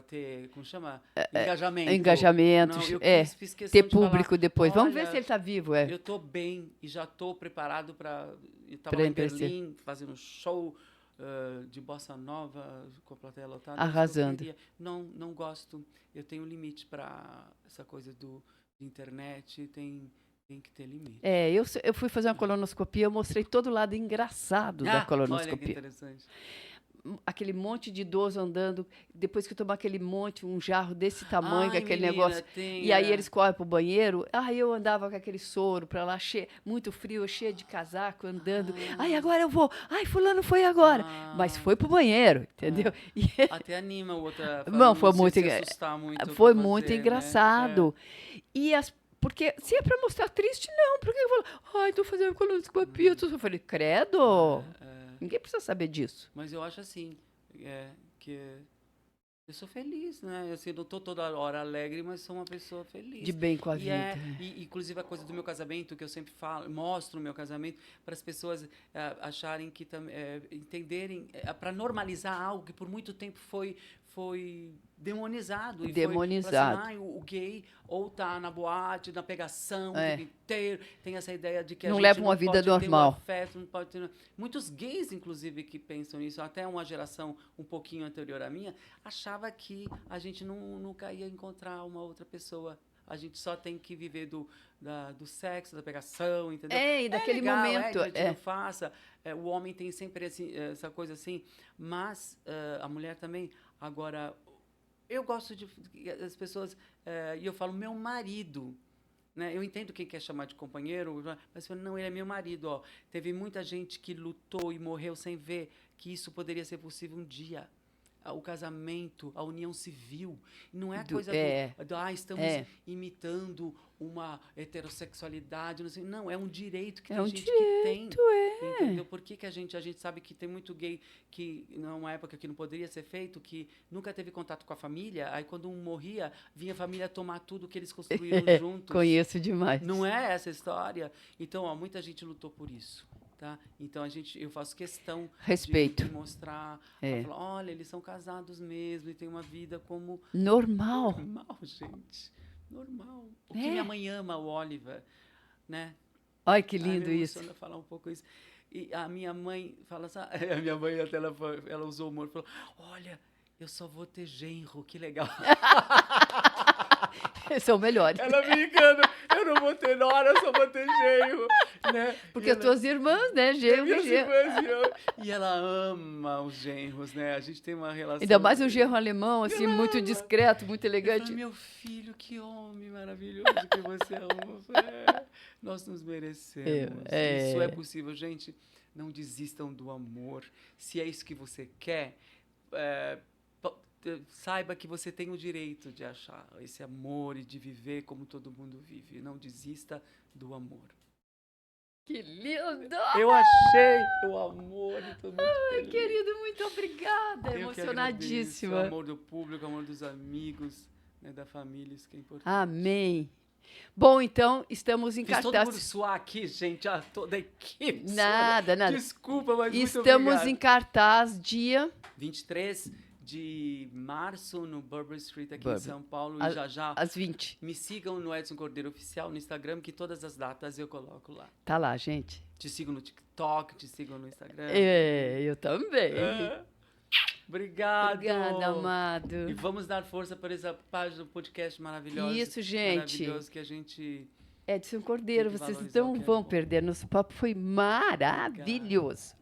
ter, como chama? Engajamento. Engajamento, não, eu fiz questão ter de público falar, depois. Vamos ver se ele tá vivo, Eu tô bem e já tô preparado para... Eu tava lá em Berlim, fazendo um show de bossa nova, com a plateia lotada. Arrasando. Não gosto. Eu tenho limite para essa coisa de internet, tem que ter limite. Eu fui fazer uma colonoscopia, eu mostrei todo o lado engraçado da colonoscopia. Olha que interessante. Aquele monte de idoso andando, depois que tomar aquele monte, um jarro desse tamanho, aquele negócio. E aí eles correm pro banheiro. Eu andava com aquele soro para lá, muito frio, cheia de casaco, andando. Agora eu vou. Fulano foi agora. Mas foi pro banheiro, entendeu? Até anima o outro. Não, foi muito Foi muito engraçado. Né? Porque se é para mostrar triste, não. Por que eu falo, tô fazendo colonoscopia? Eu falei, credo. Ninguém precisa saber disso. Mas eu acho assim, que eu sou feliz, né? Assim, não tô toda hora alegre, mas sou uma pessoa feliz. De bem com a vida. Inclusive a coisa do meu casamento, que eu sempre falo, mostro o meu casamento para as pessoas acharem que entenderem, para normalizar algo que por muito tempo foi demonizado. Demonizado. Assim, o gay ou tá na boate, na pegação o tempo inteiro, tem essa ideia de que a não gente leva uma vida normal. Afeto, não pode ter... Muitos gays, inclusive, que pensam nisso, até uma geração um pouquinho anterior à minha, achava que a gente nunca ia encontrar uma outra pessoa. A gente só tem que viver do sexo, da pegação, entendeu? E daquele legal, momento. Não faça. O homem tem sempre essa coisa assim, mas a mulher também. Agora, eu gosto de... As pessoas... e eu falo, meu marido... Né? Eu entendo quem quer chamar de companheiro, mas não, ele é meu marido. Ó. Teve muita gente que lutou e morreu sem ver que isso poderia ser possível um dia. O casamento, a união civil. Não é a coisa estamos imitando uma heterossexualidade. Não sei. Não, é um direito que tem gente que tem. Entendeu? Por que a gente sabe que tem muito gay que, numa época que não poderia ser feito, que nunca teve contato com a família, aí quando um morria, vinha a família tomar tudo que eles construíram juntos. Conheço demais. Não é essa história? Então, muita gente lutou por isso. Tá? Então, eu faço questão de mostrar, falar, olha, eles são casados mesmo e têm uma vida como... Normal, gente. Normal. O que minha mãe ama, o Oliver, né? Olha que lindo isso. Eu falar um pouco isso. E a minha mãe fala assim, a minha mãe até ela usou o humor, falou, olha, eu só vou ter genro, que legal. São melhores. Ela brincando, eu não vou ter nora, eu só vou ter genro, né? Porque as tuas irmãs, né, genro e genro. E ela ama os genros, né? A gente tem uma relação... Ainda mais um genro alemão, assim, muito discreto, muito elegante. Falo, meu filho, que homem maravilhoso que você ama. Nós nos merecemos. Isso é possível. Gente, não desistam do amor. Se é isso que você quer... saiba que você tem o direito de achar esse amor e de viver como todo mundo vive. Não desista do amor. Que lindo! Eu achei o amor e tô muito feliz. Querido, muito obrigada. Eu emocionadíssima. O amor do público, o amor dos amigos, né, da família, isso que é importante. Amém. Bom, então, estamos em cartaz. Todo mundo suar aqui, gente, toda a equipe. Nada. Desculpa, mas muito obrigado. Estamos em cartaz dia 23 de março no Burberry Street aqui em São Paulo. E já às 20. Me sigam no Edson Cordeiro Oficial no Instagram, que todas as datas eu coloco lá. Tá lá, gente. Te sigam no TikTok, te sigam no Instagram. Eu também. Obrigado. Obrigada, amado. E vamos dar força para essa página do podcast maravilhosa. Isso, gente. Maravilhoso que a gente... Edson Cordeiro, vocês não vão perder. Nosso papo foi maravilhoso.